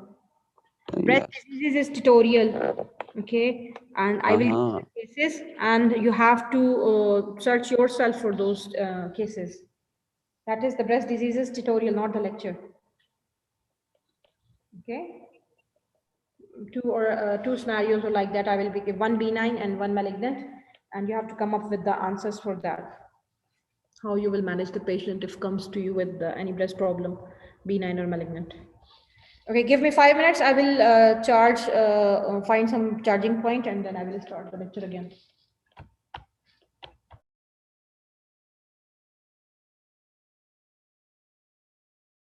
Breast diseases is tutorial, okay, and I will cases, and you have to search yourself for those cases. That is the breast diseases tutorial, not the lecture. Okay, two scenarios or like that. I will give one benign and one malignant, and you have to come up with the answers for that. How you will manage the patient if comes to you with any breast problem, benign or malignant. Okay, give me 5 minutes. I will find some charging point and then I will start the lecture again.